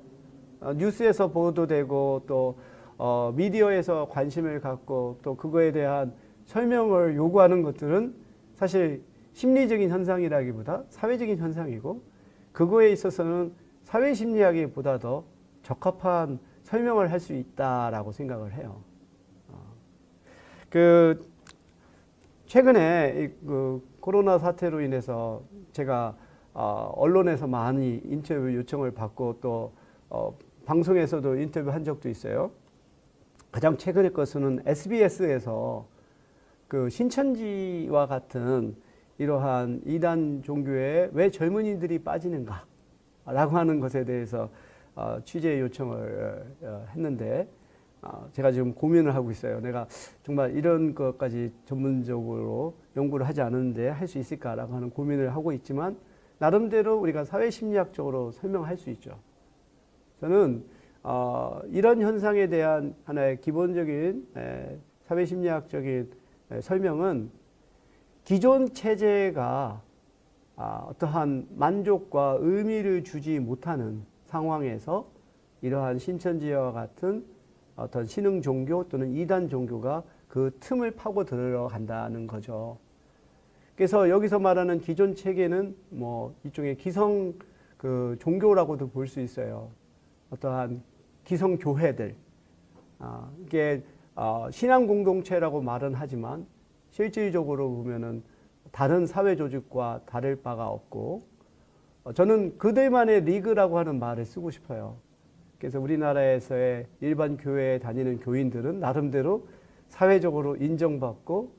뉴스에서 보도되고 또 미디어에서 관심을 갖고 또 그거에 대한 설명을 요구하는 것들은 사실 심리적인 현상이라기보다 사회적인 현상이고 그거에 있어서는 사회심리학보다 더 적합한 설명을 할 수 있다라고 생각을 해요. 최근에 코로나 사태로 인해서 제가 언론에서 많이 인터뷰 요청을 받고 또 방송에서도 인터뷰한 적도 있어요. 가장 최근의 것은 SBS에서 그 신천지와 같은 이러한 이단 종교에 왜 젊은이들이 빠지는가 라고 하는 것에 대해서 취재 요청을 했는데 제가 지금 고민을 하고 있어요. 내가 정말 이런 것까지 전문적으로 연구를 하지 않았는데 할 수 있을까라고 하는 고민을 하고 있지만 나름대로 우리가 사회심리학적으로 설명할 수 있죠. 저는 이런 현상에 대한 하나의 기본적인 사회심리학적인 설명은 기존 체제가 어떠한 만족과 의미를 주지 못하는 상황에서 이러한 신천지와 같은 어떤 신흥 종교 또는 이단 종교가 그 틈을 파고 들어간다는 거죠. 그래서 여기서 말하는 기존 체계는 일종의 기성 종교라고도 볼 수 있어요. 어떠한 기성 교회들. 이게 신앙 공동체라고 말은 하지만 실질적으로 보면은 다른 사회 조직과 다를 바가 없고 저는 그들만의 리그라고 하는 말을 쓰고 싶어요. 그래서 우리나라에서의 일반 교회에 다니는 교인들은 나름대로 사회적으로 인정받고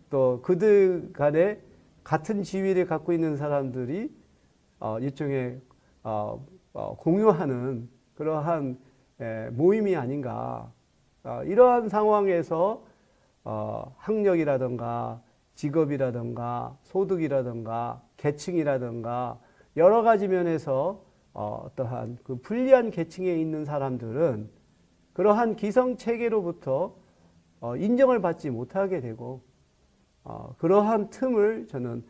또 그들 간에 같은 지위를 갖고 있는 사람들이 일종의 공유하는 그러한 모임이 아닌가. 이러한 상황에서 학력이라든가 직업이라든가 소득이라든가 계층이라든가 여러 가지 면에서 어떠한 그 불리한 계층에 있는 사람들은 그러한 기성 체계로부터 인정을 받지 못하게 되고 그러한 틈을 저는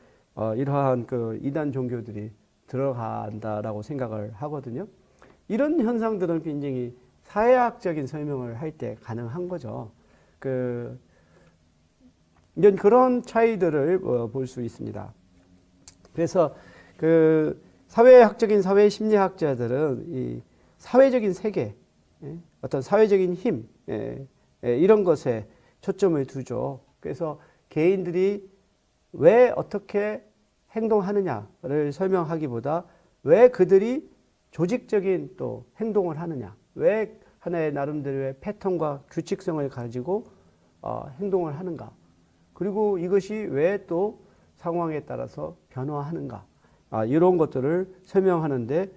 이러한 그 이단 종교들이 들어간다라고 생각을 하거든요. 이런 현상들은 굉장히 사회학적인 설명을 할 때 가능한 거죠. 이런 그런 차이들을 볼 수 있습니다. 그래서 사회학적인 사회심리학자들은 이 사회적인 세계, 어떤 사회적인 힘, 이런 것에 초점을 두죠. 그래서 개인들이 왜 어떻게 행동하느냐를 설명하기보다 왜 그들이 조직적인 또 행동을 하느냐, 왜 하나의 나름대로의 패턴과 규칙성을 가지고 행동을 하는가, 그리고 이것이 왜 또 상황에 따라서 변화하는가, 이런 것들을 설명하는데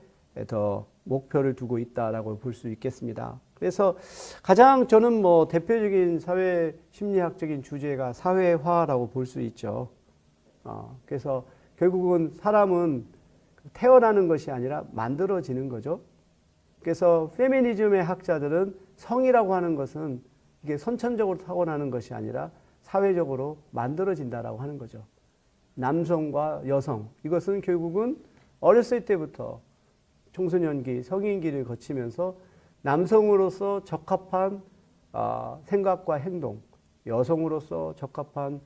더 목표를 두고 있다라고 볼 수 있겠습니다. 그래서 가장 저는 대표적인 사회 심리학적인 주제가 사회화라고 볼 수 있죠. 그래서 결국은 사람은 태어나는 것이 아니라 만들어지는 거죠. 그래서 페미니즘의 학자들은 성이라고 하는 것은 이게 선천적으로 타고나는 것이 아니라 사회적으로 만들어진다라고 하는 거죠. 남성과 여성, 이것은 결국은 어렸을 때부터 청소년기, 성인기를 거치면서 남성으로서 적합한 생각과 행동, 여성으로서 적합한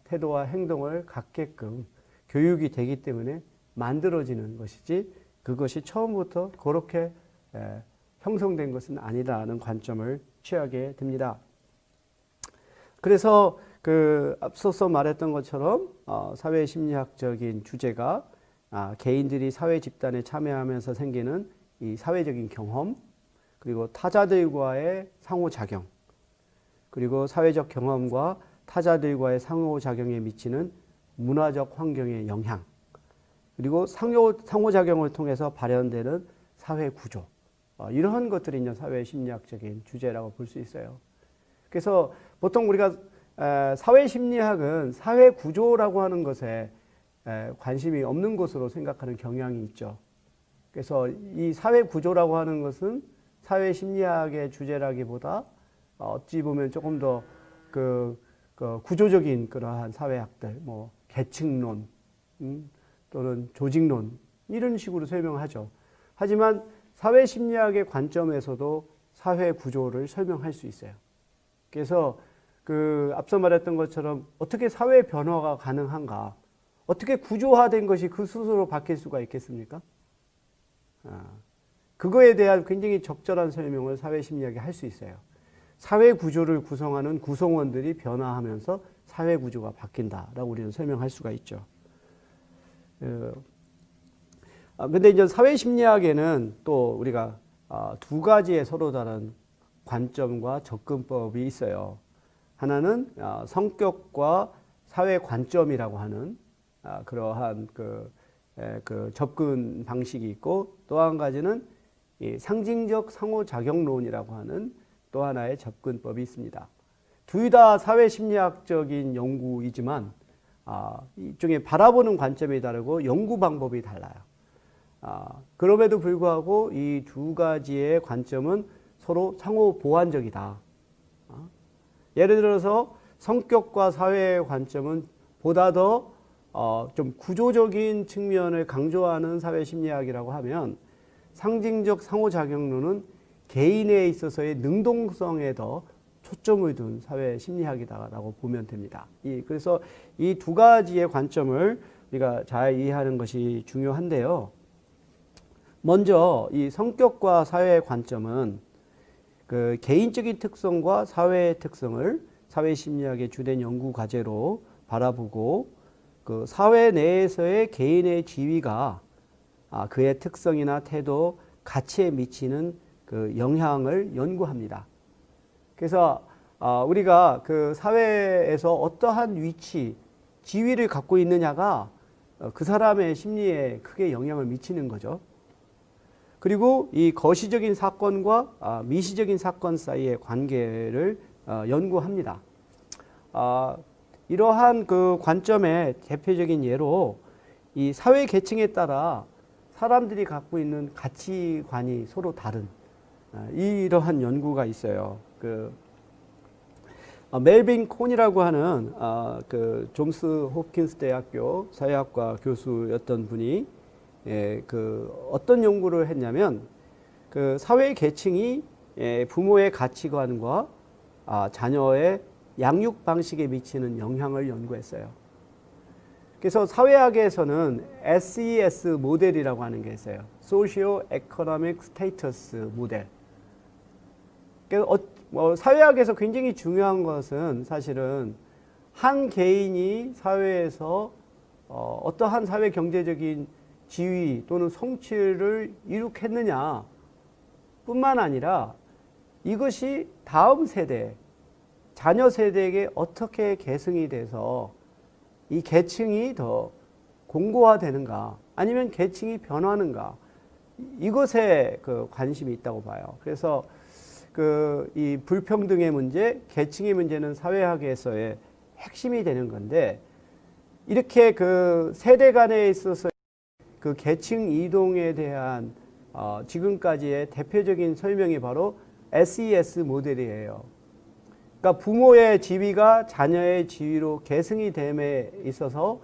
태도와 행동을 갖게끔 교육이 되기 때문에 만들어지는 것이지 그것이 처음부터 그렇게 형성된 것은 아니다라는 관점을 취하게 됩니다. 그래서 앞서서 말했던 것처럼 사회심리학적인 주제가 개인들이 사회 집단에 참여하면서 생기는 이 사회적인 경험, 그리고 타자들과의 상호작용, 그리고 사회적 경험과 타자들과의 상호작용에 미치는 문화적 환경의 영향, 그리고 상호작용을 통해서 발현되는 사회구조, 이러한 것들이 이제 사회심리학적인 주제라고 볼 수 있어요. 그래서 보통 우리가 사회심리학은 사회구조라고 하는 것에 관심이 없는 것으로 생각하는 경향이 있죠. 그래서 이 사회구조라고 하는 것은 사회심리학의 주제라기보다 어찌 보면 조금 더 구조적인 그러한 사회학들, 뭐 계층론 또는 조직론 이런 식으로 설명하죠. 하지만 사회심리학의 관점에서도 사회구조를 설명할 수 있어요. 그래서 앞서 말했던 것처럼 어떻게 사회 변화가 가능한가? 어떻게 구조화된 것이 그 스스로 바뀔 수가 있겠습니까? 그거에 대한 굉장히 적절한 설명을 사회심리학이 할 수 있어요. 사회구조를 구성하는 구성원들이 변화하면서 사회구조가 바뀐다라고 우리는 설명할 수가 있죠. 근데 이제 사회심리학에는 또 우리가 두 가지의 서로 다른 관점과 접근법이 있어요. 하나는 성격과 사회 관점이라고 하는 그러한 접근 방식이 있고, 또 한 가지는 이 상징적 상호작용론이라고 하는 또 하나의 접근법이 있습니다. 둘 다 사회심리학적인 연구이지만 이쪽에 바라보는 관점이 다르고 연구 방법이 달라요. 그럼에도 불구하고 이 두 가지의 관점은 서로 상호 보완적이다. 예를 들어서 성격과 사회의 관점은 보다 더 좀 구조적인 측면을 강조하는 사회심리학이라고 하면, 상징적 상호작용론은 개인에 있어서의 능동성에 더 초점을 둔 사회심리학이다라고 보면 됩니다. 그래서 이 두 가지의 관점을 우리가 잘 이해하는 것이 중요한데요. 먼저 이 성격과 사회의 관점은 개인적인 특성과 사회의 특성을 사회심리학의 주된 연구 과제로 바라보고, 사회 내에서의 개인의 지위가 그의 특성이나 태도, 가치에 미치는 영향을 연구합니다. 그래서 우리가 사회에서 어떠한 위치, 지위를 갖고 있느냐가 그 사람의 심리에 크게 영향을 미치는 거죠. 그리고 이 거시적인 사건과 미시적인 사건 사이의 관계를 연구합니다. 이러한 관점의 대표적인 예로 이 사회 계층에 따라 사람들이 갖고 있는 가치관이 서로 다른 이러한 연구가 있어요. 멜빈 콘이라고 하는 존스 홉킨스 대학교 사회학과 교수였던 분이 어떤 연구를 했냐면, 사회 계층이 부모의 가치관과 자녀의 양육 방식에 미치는 영향을 연구했어요. 그래서 사회학에서는 SES 모델이라고 하는 게 있어요. Socio Economic Status 모델. 그래서 사회학에서 굉장히 중요한 것은 사실은 한 개인이 사회에서 어떠한 사회 경제적인 지위 또는 성취를 이룩했느냐 뿐만 아니라 이것이 다음 세대, 자녀 세대에게 어떻게 계승이 돼서 이 계층이 더 공고화되는가, 아니면 계층이 변하는가, 이것에 관심이 있다고 봐요. 그래서 이 불평등의 문제, 계층의 문제는 사회학에서의 핵심이 되는 건데, 이렇게 세대 간에 있어서 계층 이동에 대한 지금까지의 대표적인 설명이 바로 SES 모델이에요. 그러니까 부모의 지위가 자녀의 지위로 계승이 됨에 있어서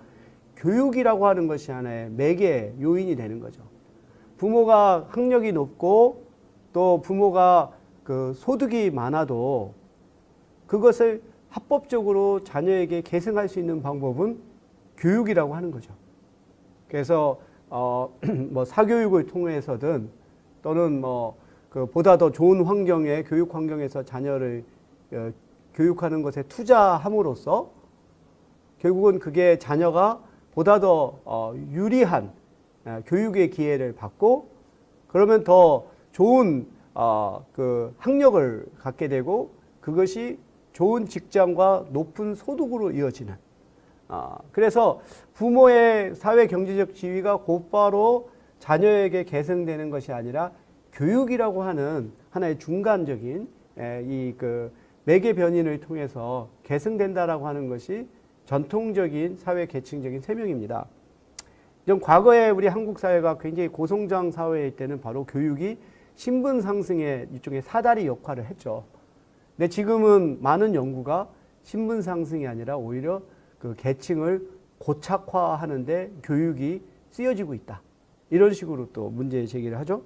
교육이라고 하는 것이 하나의 매개 요인이 되는 거죠. 부모가 학력이 높고 또 부모가 그 소득이 많아도 그것을 합법적으로 자녀에게 계승할 수 있는 방법은 교육이라고 하는 거죠. 그래서 뭐 사교육을 통해서든 또는 뭐 그 보다 더 좋은 환경의 교육 환경에서 자녀를 교육하는 것에 투자함으로써 결국은 그게 자녀가 보다 더 유리한 교육의 기회를 받고 그러면 더 좋은 그 학력을 갖게 되고 그것이 좋은 직장과 높은 소득으로 이어지는 그래서 부모의 사회 경제적 지위가 곧바로 자녀에게 계승되는 것이 아니라 교육이라고 하는 하나의 중간적인 이 그 매개 변인을 통해서 계승된다라고 하는 것이 전통적인 사회 계층적인 세명입니다. 좀 과거에 우리 한국 사회가 굉장히 고성장 사회일 때는 바로 교육이 신분 상승의 일종의 사다리 역할을 했죠. 근데 지금은 많은 연구가 신분 상승이 아니라 오히려 그 계층을 고착화하는데 교육이 쓰여지고 있다. 이런 식으로 또 문제 제기를 하죠.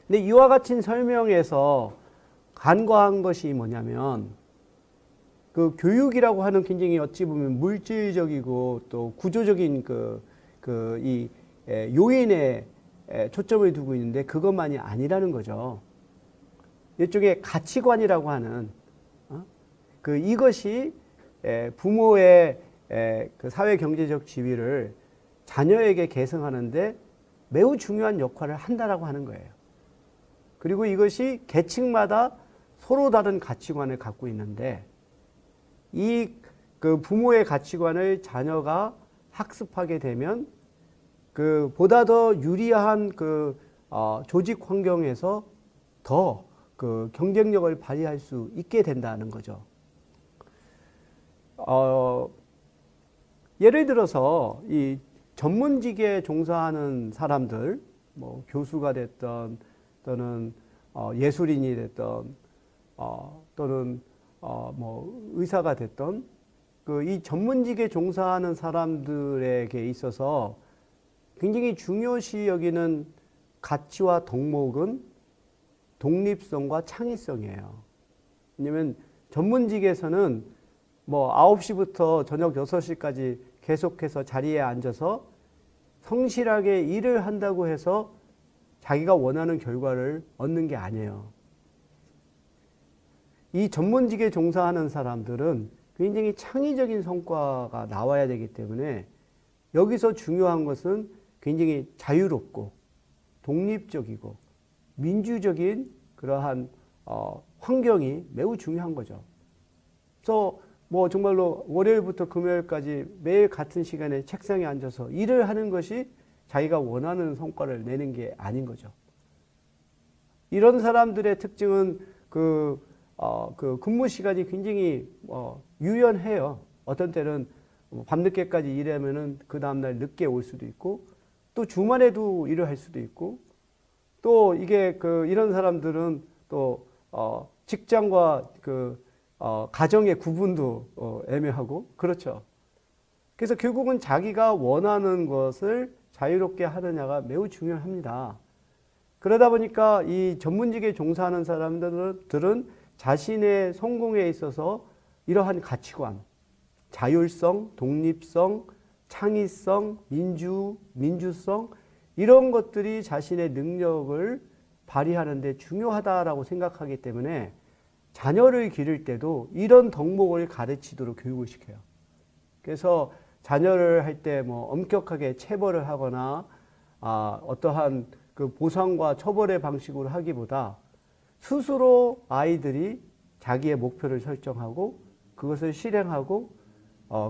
근데 이와 같은 설명에서 간과한 것이 뭐냐면 그 교육이라고 하는 굉장히 어찌 보면 물질적이고 또 구조적인 이 요인에 초점을 두고 있는데 그것만이 아니라는 거죠. 이쪽에 가치관이라고 하는 이것이 부모의 그 사회 경제적 지위를 자녀에게 계승하는데 매우 중요한 역할을 한다라고 하는 거예요. 그리고 이것이 계층마다 서로 다른 가치관을 갖고 있는데 이 그 부모의 가치관을 자녀가 학습하게 되면 그 보다 더 유리한 그 조직 환경에서 더 그 경쟁력을 발휘할 수 있게 된다는 거죠. 예를 들어서 이 전문직에 종사하는 사람들, 뭐 교수가 됐던 또는 예술인이 됐던 또는 뭐 의사가 됐던 그 이 전문직에 종사하는 사람들에게 있어서 굉장히 중요시 여기는 가치와 덕목은 독립성과 창의성이에요. 왜냐하면 전문직에서는 뭐 9시부터 저녁 6시까지 계속해서 자리에 앉아서 성실하게 일을 한다고 해서 자기가 원하는 결과를 얻는 게 아니에요. 이 전문직에 종사하는 사람들은 굉장히 창의적인 성과가 나와야 되기 때문에 여기서 중요한 것은 굉장히 자유롭고 독립적이고 민주적인 그러한 환경이 매우 중요한 거죠. 그래서 뭐 정말로 월요일부터 금요일까지 매일 같은 시간에 책상에 앉아서 일을 하는 것이 자기가 원하는 성과를 내는 게 아닌 거죠. 이런 사람들의 특징은 그 근무 시간이 굉장히 유연해요. 어떤 때는 밤늦게까지 일하면은 그 다음날 늦게 올 수도 있고 또 주말에도 일을 할 수도 있고 또 이게 이런 사람들은 또 직장과 가정의 구분도 애매하고 그렇죠. 그래서 결국은 자기가 원하는 것을 자유롭게 하느냐가 매우 중요합니다. 그러다 보니까 이 전문직에 종사하는 사람들은 자신의 성공에 있어서 이러한 가치관, 자율성, 독립성, 창의성, 민주성 이런 것들이 자신의 능력을 발휘하는 데 중요하다라고 생각하기 때문에 자녀를 기를 때도 이런 덕목을 가르치도록 교육을 시켜요. 그래서 자녀를 할 때 뭐 엄격하게 체벌을 하거나 어떠한 그 보상과 처벌의 방식으로 하기보다 스스로 아이들이 자기의 목표를 설정하고 그것을 실행하고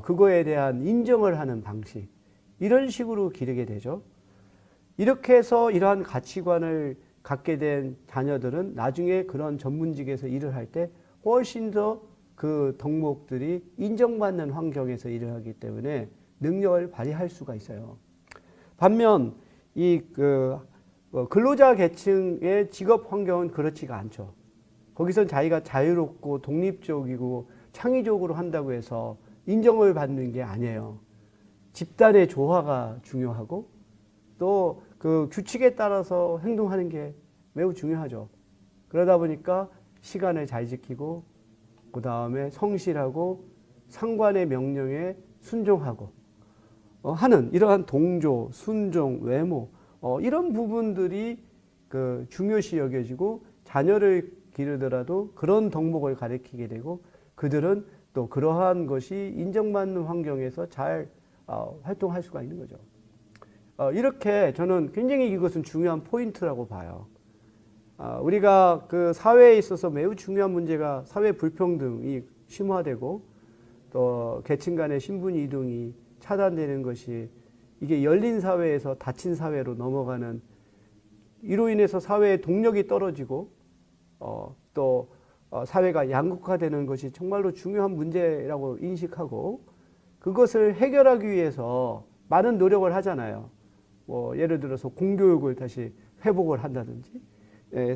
그거에 대한 인정을 하는 방식 이런 식으로 기르게 되죠. 이렇게 해서 이러한 가치관을 갖게 된 자녀들은 나중에 그런 전문직에서 일을 할 때 훨씬 더 그 덕목들이 인정받는 환경에서 일을 하기 때문에 능력을 발휘할 수가 있어요. 반면 이 근로자 계층의 직업 환경은 그렇지가 않죠. 거기선 자기가 자유롭고 독립적이고 창의적으로 한다고 해서 인정을 받는 게 아니에요. 집단의 조화가 중요하고 또 그 규칙에 따라서 행동하는 게 매우 중요하죠. 그러다 보니까 시간을 잘 지키고 그 다음에 성실하고 상관의 명령에 순종하고 하는 이러한 동조, 순종, 외모 이런 부분들이 그 중요시 여겨지고 자녀를 기르더라도 그런 덕목을 가르치게 되고 그들은 또 그러한 것이 인정받는 환경에서 잘 활동할 수가 있는 거죠. 이렇게 저는 굉장히 이것은 중요한 포인트라고 봐요. 우리가 그 사회에 있어서 매우 중요한 문제가 사회 불평등이 심화되고 또 계층 간의 신분 이동이 차단되는 것이 이게 열린 사회에서 닫힌 사회로 넘어가는 이로 인해서 사회의 동력이 떨어지고 또 사회가 양극화되는 것이 정말로 중요한 문제라고 인식하고 그것을 해결하기 위해서 많은 노력을 하잖아요. 뭐 예를 들어서 공교육을 다시 회복을 한다든지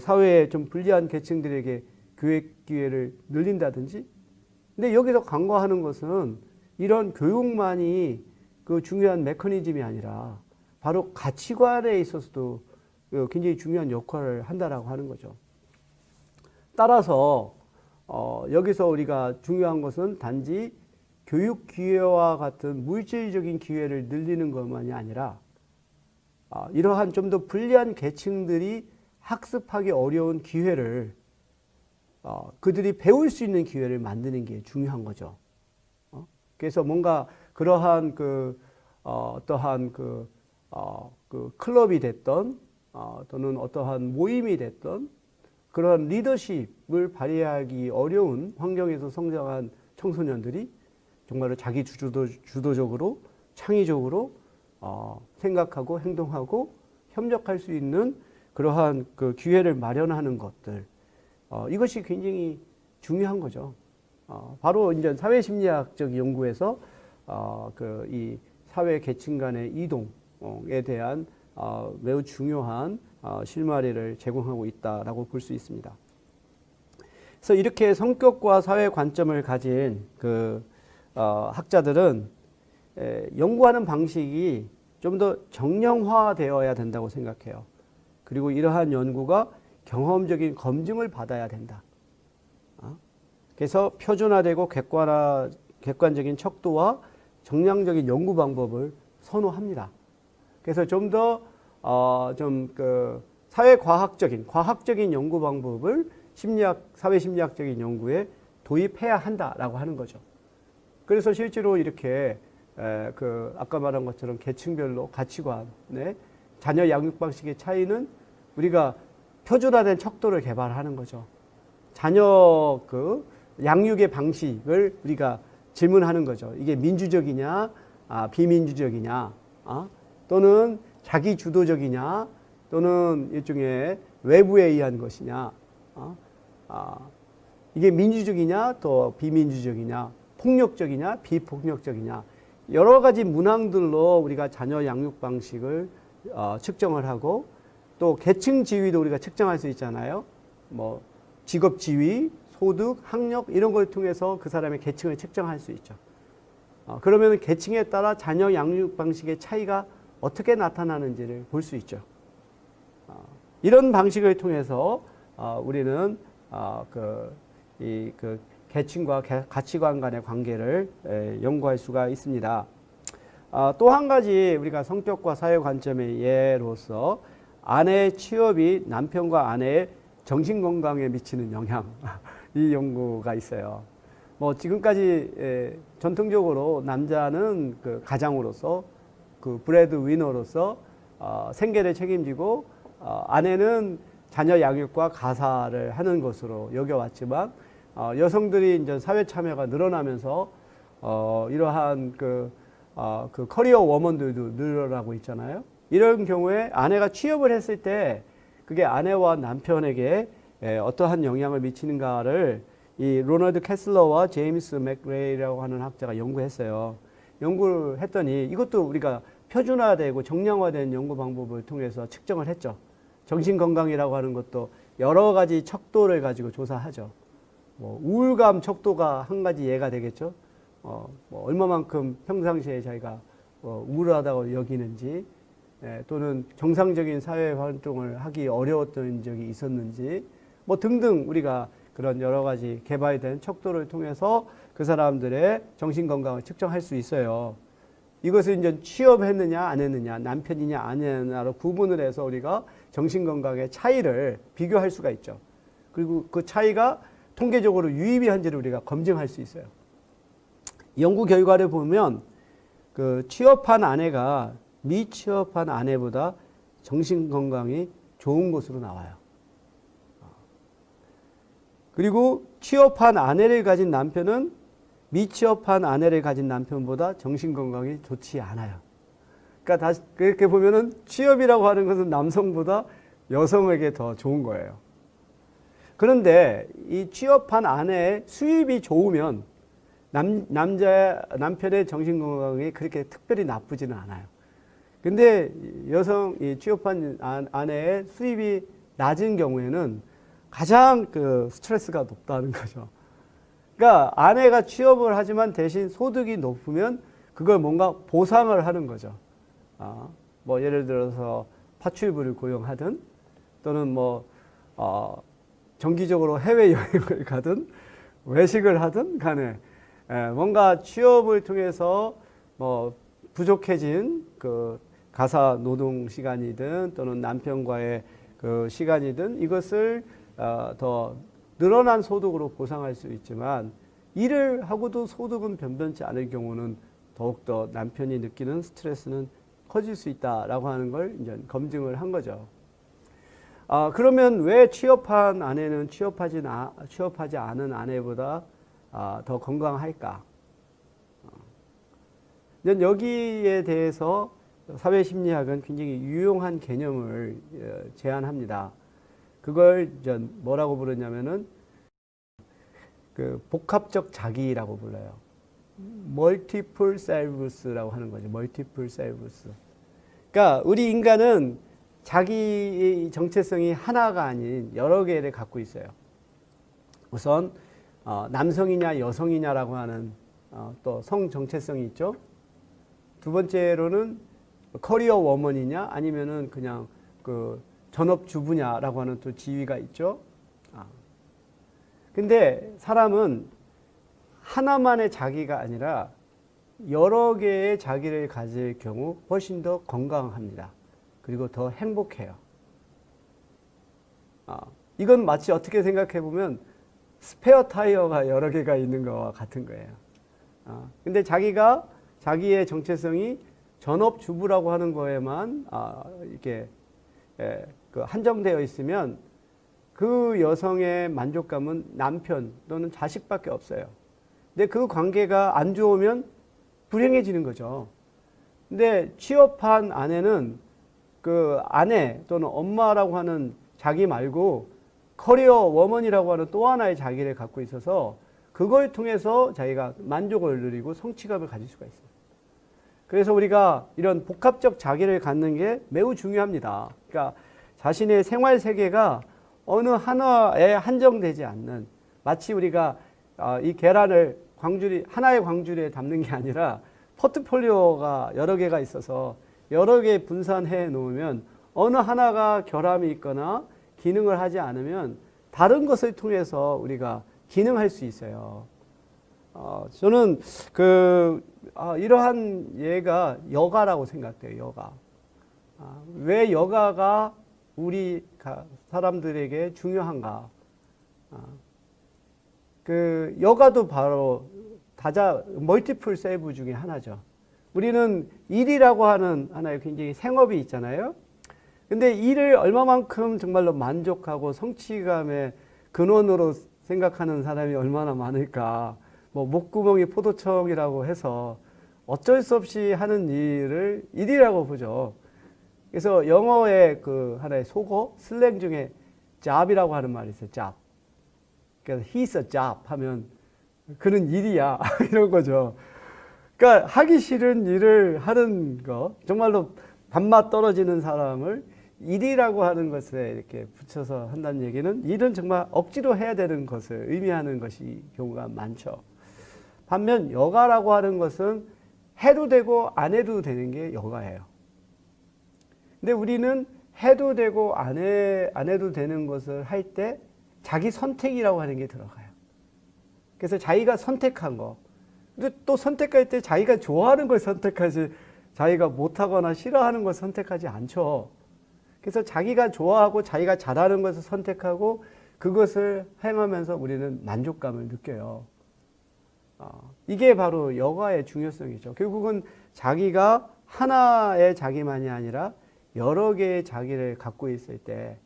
사회에 좀 불리한 계층들에게 교육 기회를 늘린다든지. 근데 여기서 간과하는 것은 이런 교육만이 그 중요한 메커니즘이 아니라 바로 가치관에 있어서도 굉장히 중요한 역할을 한다라고 하는 거죠. 따라서 여기서 우리가 중요한 것은 단지 교육 기회와 같은 물질적인 기회를 늘리는 것만이 아니라 이러한 좀 더 불리한 계층들이 학습하기 어려운 기회를 그들이 배울 수 있는 기회를 만드는 게 중요한 거죠. 그래서 뭔가 그러한 어떠한 그 클럽이 됐던 또는 어떠한 모임이 됐던 그런 리더십을 발휘하기 어려운 환경에서 성장한 청소년들이 정말로 자기 주도적으로 창의적으로 생각하고 행동하고 협력할 수 있는 그러한 그 기회를 마련하는 것들 이것이 굉장히 중요한 거죠. 바로 이제 사회심리학적 연구에서 이 사회 계층 간의 이동에 대한 매우 중요한 실마리를 제공하고 있다라고 볼 수 있습니다. 그래서 이렇게 성격과 사회 관점을 가진 그 학자들은 연구하는 방식이 좀 더 정량화되어야 된다고 생각해요. 그리고 이러한 연구가 경험적인 검증을 받아야 된다. 그래서 표준화되고 객관적인 척도와 정량적인 연구 방법을 선호합니다. 그래서 좀 더 과학적인 연구 방법을 사회심리학적인 연구에 도입해야 한다라고 하는 거죠. 그래서 실제로 이렇게 아까 말한 것처럼 계층별로 가치관, 자녀 양육 방식의 차이는 우리가 표준화된 척도를 개발하는 거죠. 자녀 양육의 방식을 우리가 질문하는 거죠. 이게 민주적이냐, 비민주적이냐, 또는 자기 주도적이냐, 또는 일종의 외부에 의한 것이냐, 이게 민주적이냐, 또 비민주적이냐, 폭력적이냐, 비폭력적이냐, 여러 가지 문항들로 우리가 자녀 양육 방식을 측정을 하고 또 계층 지위도 우리가 측정할 수 있잖아요. 뭐 직업 지위, 소득, 학력 이런 걸 통해서 그 사람의 계층을 측정할 수 있죠. 그러면 계층에 따라 자녀 양육 방식의 차이가 어떻게 나타나는지를 볼 수 있죠. 이런 방식을 통해서 우리는 계층과 가치관 간의 관계를 연구할 수가 있습니다. 또 한 가지 우리가 성격과 사회 관점의 예로서 아내의 취업이 남편과 아내의 정신 건강에 미치는 영향, 이 연구가 있어요. 뭐 지금까지 전통적으로 남자는 그 가장으로서 그 브레드 위너로서 생계를 책임지고 아내는 자녀 양육과 가사를 하는 것으로 여겨왔지만 여성들이 이제 사회 참여가 늘어나면서 이러한 커리어 워먼들도 늘어나고 있잖아요. 이런 경우에 아내가 취업을 했을 때 그게 아내와 남편에게 어떠한 영향을 미치는가를 이 로널드 캐슬러와 제임스 맥레이라고 하는 학자가 연구했어요. 연구를 했더니 이것도 우리가 표준화되고 정량화된 연구 방법을 통해서 측정을 했죠. 정신건강이라고 하는 것도 여러 가지 척도를 가지고 조사하죠. 뭐 우울감 척도가 한 가지 예가 되겠죠. 뭐 얼마만큼 평상시에 자기가 우울하다고 여기는지, 또는 정상적인 사회 활동을 하기 어려웠던 적이 있었는지 뭐 등등 우리가 그런 여러 가지 개발된 척도를 통해서 그 사람들의 정신 건강을 측정할 수 있어요. 이것을 이제 취업했느냐 안 했느냐, 남편이냐 아니냐로 구분을 해서 우리가 정신 건강의 차이를 비교할 수가 있죠. 그리고 그 차이가 통계적으로 유의미한지를 우리가 검증할 수 있어요. 연구 결과를 보면 그 취업한 아내가 미취업한 아내보다 정신 건강이 좋은 것으로 나와요. 그리고 취업한 아내를 가진 남편은 미취업한 아내를 가진 남편보다 정신 건강이 좋지 않아요. 그러니까 다시 그렇게 보면은 취업이라고 하는 것은 남성보다 여성에게 더 좋은 거예요. 그런데 이 취업한 아내의 수입이 좋으면 남편의 정신 건강이 그렇게 특별히 나쁘지는 않아요. 근데 이 취업한 아내의 수입이 낮은 경우에는 가장 그 스트레스가 높다는 거죠. 그러니까 아내가 취업을 하지만 대신 소득이 높으면 그걸 뭔가 보상을 하는 거죠. 뭐 예를 들어서 파출부를 고용하든 또는 정기적으로 해외여행을 가든 외식을 하든 간에 뭔가 취업을 통해서 뭐 부족해진 그 가사 노동 시간이든 또는 남편과의 그 시간이든 이것을 더 늘어난 소득으로 보상할 수 있지만 일을 하고도 소득은 변변치 않을 경우는 더욱더 남편이 느끼는 스트레스는 커질 수 있다라고 하는 걸 이제 검증을 한 거죠. 그러면 왜 취업한 아내는 취업하지 않은 아내보다 더 건강할까? 여기에 대해서 사회심리학은 굉장히 유용한 개념을 제안합니다. 그걸 뭐라고 부르냐면은 그 복합적 자기라고 불러요. 멀티플 셀브스라고 하는 거죠. 멀티플 셀브스. 그러니까 우리 인간은 자기의 정체성이 하나가 아닌 여러 개를 갖고 있어요. 우선 남성이냐 여성이냐라고 하는 또 성 정체성이 있죠. 두 번째로는 커리어 워먼이냐 아니면은 그냥 그 전업주부냐라고 하는 또 지위가 있죠. 근데 사람은 하나만의 자기가 아니라 여러 개의 자기를 가질 경우 훨씬 더 건강합니다. 그리고 더 행복해요. 이건 마치 어떻게 생각해 보면 스페어 타이어가 여러 개가 있는 것과 같은 거예요. 근데 자기의 정체성이 전업주부라고 하는 거에만 이렇게 그 한정되어 있으면 그 여성의 만족감은 남편 또는 자식밖에 없어요. 근데 그 관계가 안 좋으면 불행해지는 거죠. 근데 취업한 아내는 그 아내 또는 엄마라고 하는 자기 말고 커리어 워먼이라고 하는 또 하나의 자기를 갖고 있어서 그걸 통해서 자기가 만족을 누리고 성취감을 가질 수가 있어요. 그래서 우리가 이런 복합적 자기를 갖는 게 매우 중요합니다. 그러니까 자신의 생활 세계가 어느 하나에 한정되지 않는, 마치 우리가 이 계란을 하나의 광주리에 담는 게 아니라 포트폴리오가 여러 개가 있어서 여러 개 분산해 놓으면 어느 하나가 결함이 있거나 기능을 하지 않으면 다른 것을 통해서 우리가 기능할 수 있어요. 저는 이러한 예가 여가라고 생각돼요. 여가. 왜 여가가 우리 사람들에게 중요한가? 그 여가도 바로 멀티플 셀브 중에 하나죠. 우리는 일이라고 하는 하나의 굉장히 생업이 있잖아요. 근데 일을 얼마만큼 정말로 만족하고 성취감의 근원으로 생각하는 사람이 얼마나 많을까. 뭐 목구멍이 포도청이라고 해서 어쩔 수 없이 하는 일을 일이라고 보죠. 그래서 영어의 그 하나의 속어, 슬랭 중에 job이라고 하는 말이 있어요. job. 그래서 he's a job 하면 그는 일이야 이런 거죠. 그러니까 하기 싫은 일을 하는 거, 정말로 밥맛 떨어지는 사람을 일이라고 하는 것에 이렇게 붙여서 한다는 얘기는 일은 정말 억지로 해야 되는 것을 의미하는 것이 경우가 많죠. 반면 여가라고 하는 것은 해도 되고 안 해도 되는 게 여가예요. 근데 우리는 해도 되고 안 해도 되는 것을 할 때 자기 선택이라고 하는 게 들어가요. 그래서 자기가 선택한 거. 근데 또 선택할 때 자기가 좋아하는 걸 선택하지 자기가 못하거나 싫어하는 걸 선택하지 않죠. 그래서 자기가 좋아하고 자기가 잘하는 것을 선택하고 그것을 행하면서 우리는 만족감을 느껴요. 이게 바로 여가의 중요성이죠. 결국은 자기가 하나의 자기만이 아니라 여러 개의 자기를 갖고 있을 때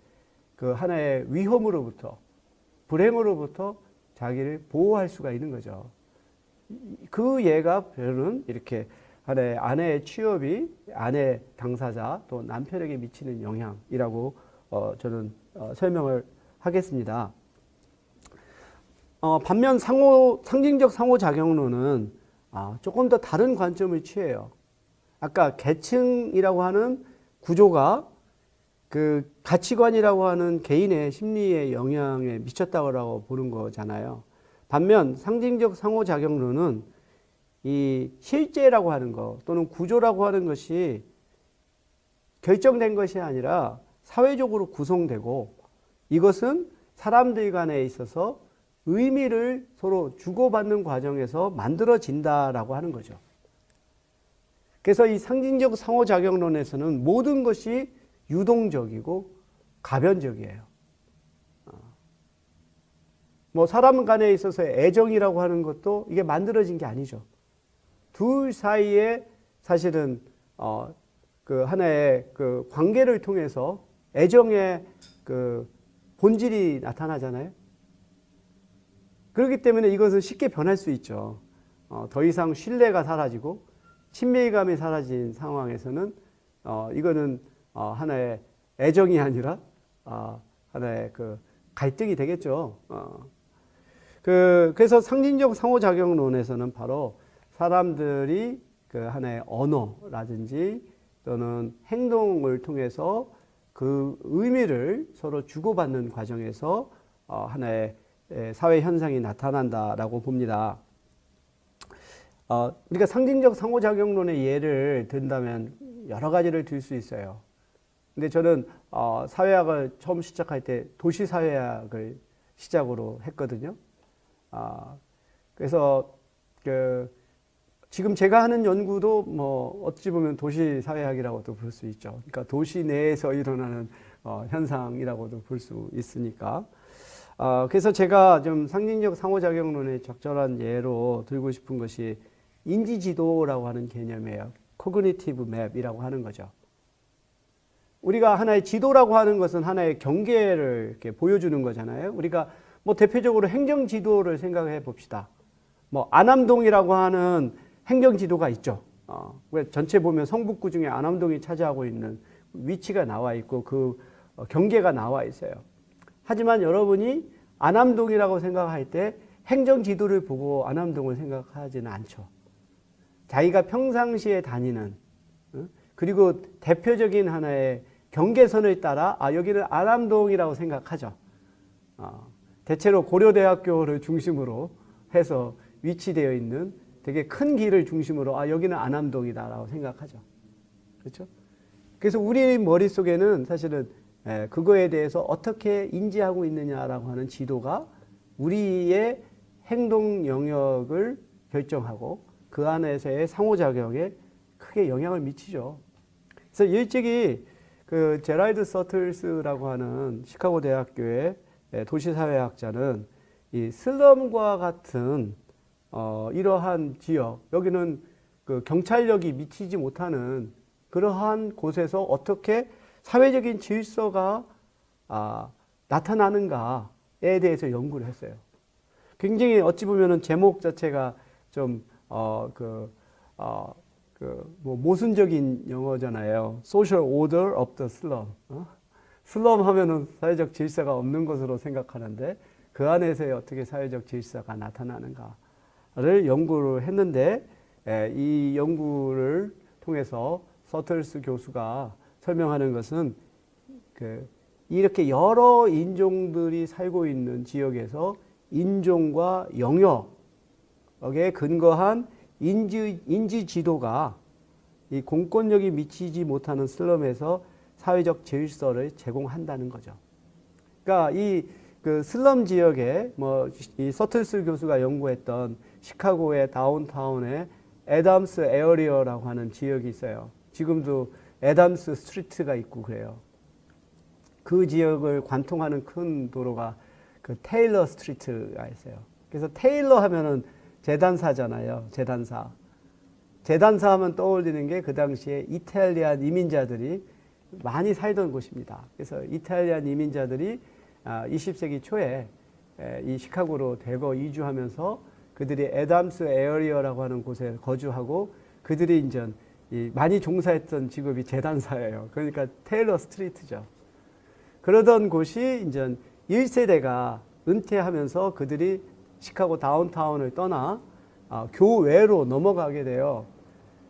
그 하나의 위험으로부터 불행으로부터 자기를 보호할 수가 있는 거죠. 그 예가 별은 이렇게 하나의 아내의 취업이 아내 당사자 또 남편에게 미치는 영향이라고 저는 설명을 하겠습니다. 반면 상징적 상호작용론은 조금 더 다른 관점을 취해요. 아까 계층이라고 하는 구조가 그 가치관이라고 하는 개인의 심리에 영향에 미쳤다고 보는 거잖아요. 반면 상징적 상호작용론은 이 실제라고 하는 것 또는 구조라고 하는 것이 결정된 것이 아니라 사회적으로 구성되고 이것은 사람들 간에 있어서 의미를 서로 주고받는 과정에서 만들어진다라고 하는 거죠. 그래서 이 상징적 상호작용론에서는 모든 것이 유동적이고 가변적이에요. 뭐 사람 간에 있어서 애정이라고 하는 것도 이게 만들어진 게 아니죠. 둘 사이에 사실은 그 하나의 그 관계를 통해서 애정의 그 본질이 나타나잖아요. 그렇기 때문에 이것은 쉽게 변할 수 있죠. 더 이상 신뢰가 사라지고 친밀감이 사라진 상황에서는 이거는 하나의 애정이 아니라 하나의 그 갈등이 되겠죠. 그래서 상징적 상호작용론에서는 바로 사람들이 그 하나의 언어라든지 또는 행동을 통해서 그 의미를 서로 주고받는 과정에서 하나의 사회 현상이 나타난다라고 봅니다. 우리가 상징적 상호작용론의 예를 든다면 여러 가지를 들 수 있어요. 근데 저는 사회학을 처음 시작할 때 도시사회학을 시작으로 했거든요. 그래서 지금 제가 하는 연구도 뭐 어찌 보면 도시사회학이라고도 볼 수 있죠. 그러니까 도시 내에서 일어나는 현상이라고도 볼 수 있으니까. 그래서 제가 좀 상징적 상호작용론의 적절한 예로 들고 싶은 것이 인지지도라고 하는 개념이에요. 코그니티브 맵이라고 하는 거죠. 우리가 하나의 지도라고 하는 것은 하나의 경계를 이렇게 보여주는 거잖아요. 우리가 뭐 대표적으로 행정지도를 생각해 봅시다. 뭐 안암동이라고 하는 행정지도가 있죠. 전체 보면 성북구 중에 안암동이 차지하고 있는 위치가 나와 있고 그 경계가 나와 있어요. 하지만 여러분이 안암동이라고 생각할 때 행정지도를 보고 안암동을 생각하지는 않죠. 자기가 평상시에 다니는 그리고 대표적인 하나의 경계선을 따라 여기는 안암동이라고 생각하죠. 대체로 고려대학교를 중심으로 해서 위치되어 있는 되게 큰 길을 중심으로 여기는 안암동이다라고 생각하죠. 그렇죠? 그래서 우리 머릿속에는 사실은 그거에 대해서 어떻게 인지하고 있느냐라고 하는 지도가 우리의 행동 영역을 결정하고 그 안에서의 상호작용에 크게 영향을 미치죠. 그래서 일찍이 그 제랄드 서틀스라고 하는 시카고 대학교의 도시사회학자는 이 슬럼과 같은 이러한 지역, 여기는 그 경찰력이 미치지 못하는 그러한 곳에서 어떻게 사회적인 질서가 나타나는가에 대해서 연구를 했어요. 굉장히 어찌 보면은 제목 자체가 좀 뭐 모순적인 영어잖아요. Social Order of the Slum. 슬럼 하면은 사회적 질서가 없는 것으로 생각하는데 그 안에서의 어떻게 사회적 질서가 나타나는가를 연구를 했는데 이 연구를 통해서 서틀스 교수가 설명하는 것은 이렇게 여러 인종들이 살고 있는 지역에서 인종과 영역에 근거한 인지 지도가 이 공권력이 미치지 못하는 슬럼에서 사회적 질서를 제공한다는 거죠. 그러니까 그 슬럼 지역에 이 서틀스 교수가 연구했던 시카고의 다운타운에 애담스 에어리어라고 하는 지역이 있어요. 지금도 애담스 스트리트가 있고 그래요. 그 지역을 관통하는 큰 도로가 그 테일러 스트리트가 있어요. 그래서 테일러 하면은 재단사잖아요. 재단사. 재단사 하면 떠올리는 게 그 당시에 이탈리안 이민자들이 많이 살던 곳입니다. 그래서 이탈리안 이민자들이 20세기 초에 이 시카고로 대거 이주하면서 그들이 애담스 에어리어라고 하는 곳에 거주하고 그들이 이제 많이 종사했던 직업이 재단사예요. 그러니까 테일러 스트리트죠. 그러던 곳이 이제 1세대가 은퇴하면서 그들이 시카고 다운타운을 떠나 교외로 넘어가게 돼요.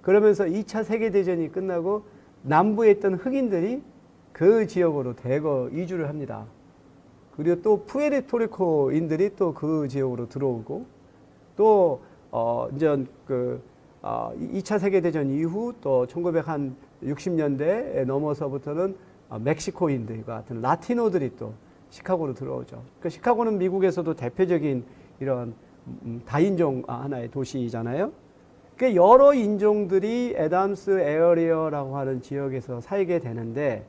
그러면서 2차 세계대전이 끝나고 남부에 있던 흑인들이 그 지역으로 대거 이주를 합니다. 그리고 또 푸에르토리코인들이 또 그 지역으로 들어오고 또 이제 그 2차 세계대전 이후 또 1960년대에 넘어서부터는 멕시코인들 같은 라티노들이 또 시카고로 들어오죠. 그러니까 시카고는 미국에서도 대표적인 이런 다인종 하나의 도시잖아요. 그러니까 여러 인종들이 애담스 에어리어라고 하는 지역에서 살게 되는데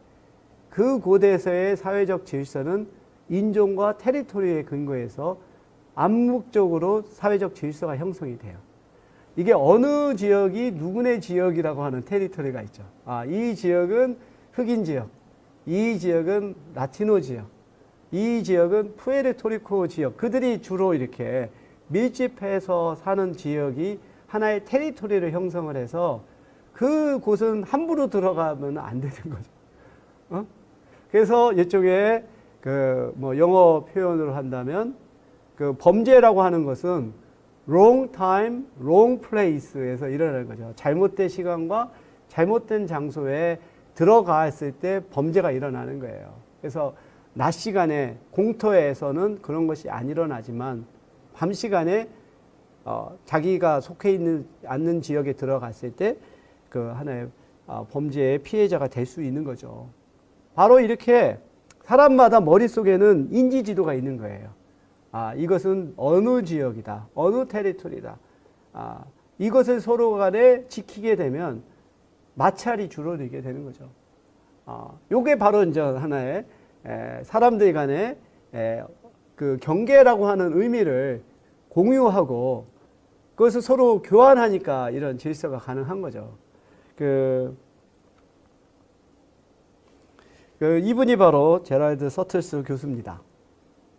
그 곳에서의 사회적 질서는 인종과 테리토리에 근거해서 암묵적으로 사회적 질서가 형성이 돼요. 이게 어느 지역이 누구네 지역이라고 하는 테리토리가 있죠. 이 지역은 흑인 지역, 이 지역은 라티노 지역, 이 지역은 푸에르토리코 지역. 그들이 주로 이렇게 밀집해서 사는 지역이 하나의 테리토리를 형성을 해서 그 곳은 함부로 들어가면 안 되는 거죠. 그래서 이쪽에 영어 표현으로 한다면 그 범죄라고 하는 것은 wrong time, wrong place에서 일어나는 거죠. 잘못된 시간과 잘못된 장소에 들어갔을 때 범죄가 일어나는 거예요. 그래서 낮 시간에 공터에서는 그런 것이 안 일어나지만 밤 시간에 자기가 속해 있는 않는 지역에 들어갔을 때 그 하나의 범죄의 피해자가 될 수 있는 거죠. 바로 이렇게 사람마다 머릿속에는 인지지도가 있는 거예요. 이것은 어느 지역이다. 어느 테리토리다. 이것을 서로 간에 지키게 되면 마찰이 줄어들게 되는 거죠. 요게 바로 이제 하나의 사람들 간의 그 경계라고 하는 의미를 공유하고 그것을 서로 교환하니까 이런 질서가 가능한 거죠. 이분이 바로 제랄드 서틀스 교수입니다.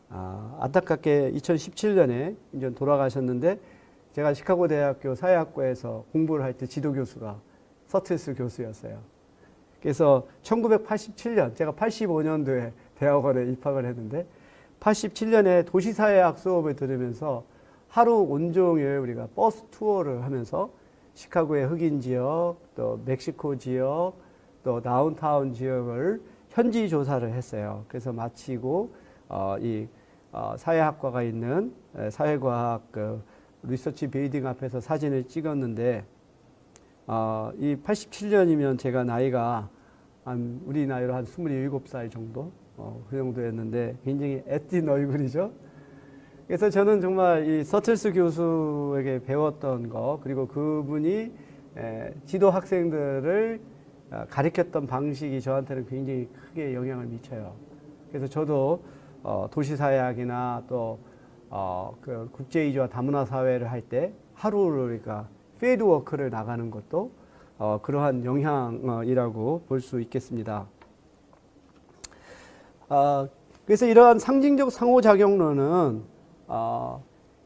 안타깝게 2017년에 이제 돌아가셨는데 제가 시카고 대학교 사회학과에서 공부를 할 때 지도 교수가 서틀스 교수였어요. 그래서 1987년, 제가 85년도에 대학원에 입학을 했는데 87년에 도시사회학 수업을 들으면서 하루 온종일 우리가 버스 투어를 하면서 시카고의 흑인 지역, 또 멕시코 지역, 또 다운타운 지역을 현지 조사를 했어요. 그래서 마치고 사회학과가 있는 사회과학 리서치 빌딩 앞에서 사진을 찍었는데 이 87년이면 제가 나이가 우리 나이로 한 27살 정도 그 정도였는데 굉장히 애띤 얼굴이죠. 그래서 저는 정말 이 서틀스 교수에게 배웠던 거 그리고 그분이 지도 학생들을 가르쳤던 방식이 저한테는 굉장히 크게 영향을 미쳐요. 그래서 저도 도시사회학이나 또 그 국제이주와 다문화 사회를 할 때 하루를 그러니까 필드워크를 나가는 것도 그러한 영향이라고 볼 수 있겠습니다. 그래서 이러한 상징적 상호작용론은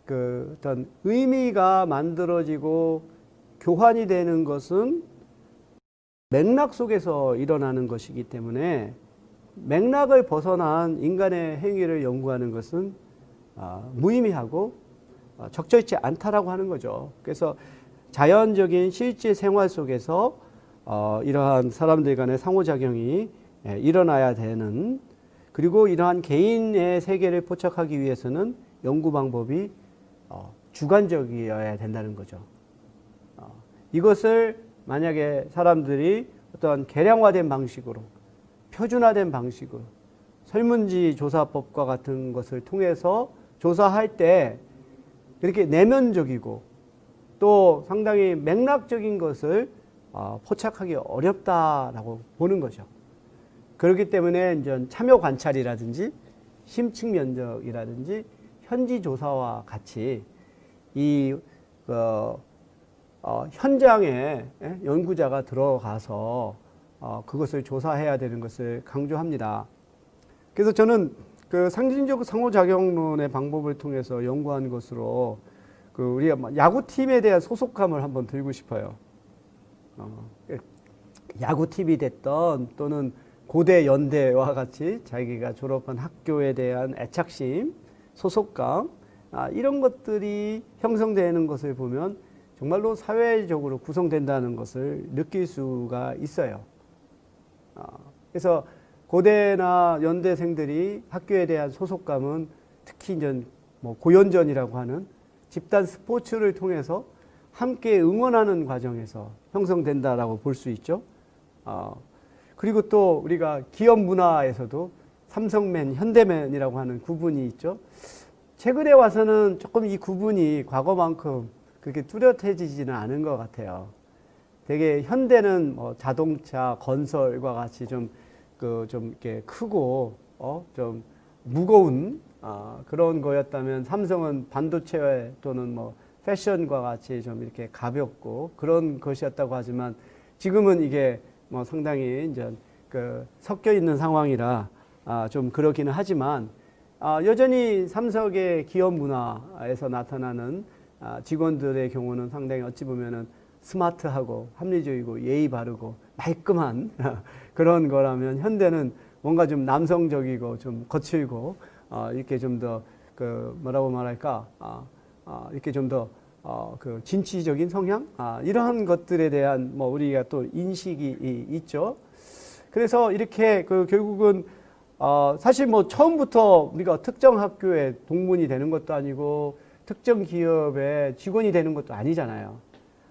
그 어떤 의미가 만들어지고 교환이 되는 것은 맥락 속에서 일어나는 것이기 때문에 맥락을 벗어난 인간의 행위를 연구하는 것은 무의미하고 적절치 않다라고 하는 거죠. 그래서 자연적인 실제 생활 속에서 이러한 사람들 간의 상호작용이 일어나야 되는 그리고 이러한 개인의 세계를 포착하기 위해서는 연구 방법이 주관적이어야 된다는 거죠. 이것을 만약에 사람들이 어떤 계량화된 방식으로 표준화된 방식으로 설문지 조사법과 같은 것을 통해서 조사할 때 이렇게 내면적이고 또 상당히 맥락적인 것을 포착하기 어렵다라고 보는 거죠. 그렇기 때문에 이제 참여 관찰이라든지 심층 면적이라든지 현지 조사와 같이 이 현장에 연구자가 들어가서 그것을 조사해야 되는 것을 강조합니다. 그래서 저는 그 상징적 상호작용론의 방법을 통해서 연구한 것으로 그 우리가 야구팀에 대한 소속감을 한번 들고 싶어요. 야구팀이 됐던 또는 고대 연대와 같이 자기가 졸업한 학교에 대한 애착심, 소속감 이런 것들이 형성되는 것을 보면 정말로 사회적으로 구성된다는 것을 느낄 수가 있어요. 그래서 고대나 연대생들이 학교에 대한 소속감은 특히 이제 뭐 고연전이라고 하는 집단 스포츠를 통해서 함께 응원하는 과정에서 형성된다라고 볼 수 있죠. 그리고 또 우리가 기업 문화에서도 삼성맨, 현대맨이라고 하는 구분이 있죠. 최근에 와서는 조금 이 구분이 과거만큼 그렇게 뚜렷해지지는 않은 것 같아요. 되게 현대는 뭐 자동차, 건설과 같이 좀 이렇게 크고 좀 무거운 그런 거였다면 삼성은 반도체 또는 뭐 패션과 같이 좀 이렇게 가볍고 그런 것이었다고 하지만 지금은 이게 뭐 상당히 이제 그 섞여 있는 상황이라 좀 그렇기는 하지만 여전히 삼성의 기업 문화에서 나타나는 직원들의 경우는 상당히 어찌 보면은 스마트하고 합리적이고 예의 바르고 말끔한 그런 거라면 현대는 뭔가 좀 남성적이고 좀 거칠고 이렇게 좀 더 그 뭐라고 말할까 이렇게 좀 더 그 진취적인 성향 이러한 것들에 대한 뭐 우리가 또 인식이 있죠. 그래서 이렇게 그 결국은 사실 뭐 처음부터 우리가 특정 학교에 동문이 되는 것도 아니고 특정 기업의 직원이 되는 것도 아니잖아요.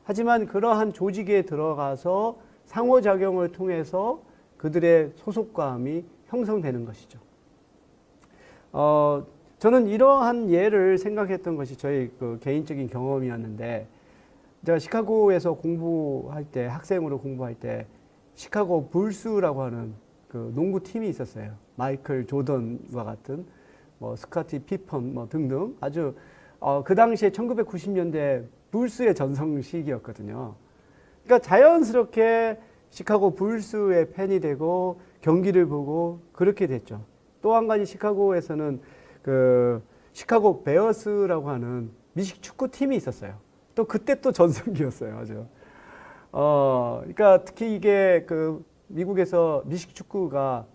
하지만 그러한 조직에 들어가서 상호작용을 통해서 그들의 소속감이 형성되는 것이죠. 저는 이러한 예를 생각했던 것이 저희 그 개인적인 경험이었는데, 제가 시카고에서 공부할 때, 학생으로 공부할 때, 시카고 불스라고 하는 그 농구팀이 있었어요. 마이클 조던과 같은, 뭐, 스카티 피펀, 뭐, 등등. 아주, 그 당시에 1990년대 불스의 전성 시기였거든요. 그러니까 자연스럽게 시카고 불스의 팬이 되고 경기를 보고 그렇게 됐죠. 또 한 가지 시카고에서는 그 시카고 베어스라고 하는 미식 축구 팀이 있었어요. 또 그때 또 전성기였어요. 아주. 그러니까 특히 이게 그 미국에서 미식 축구가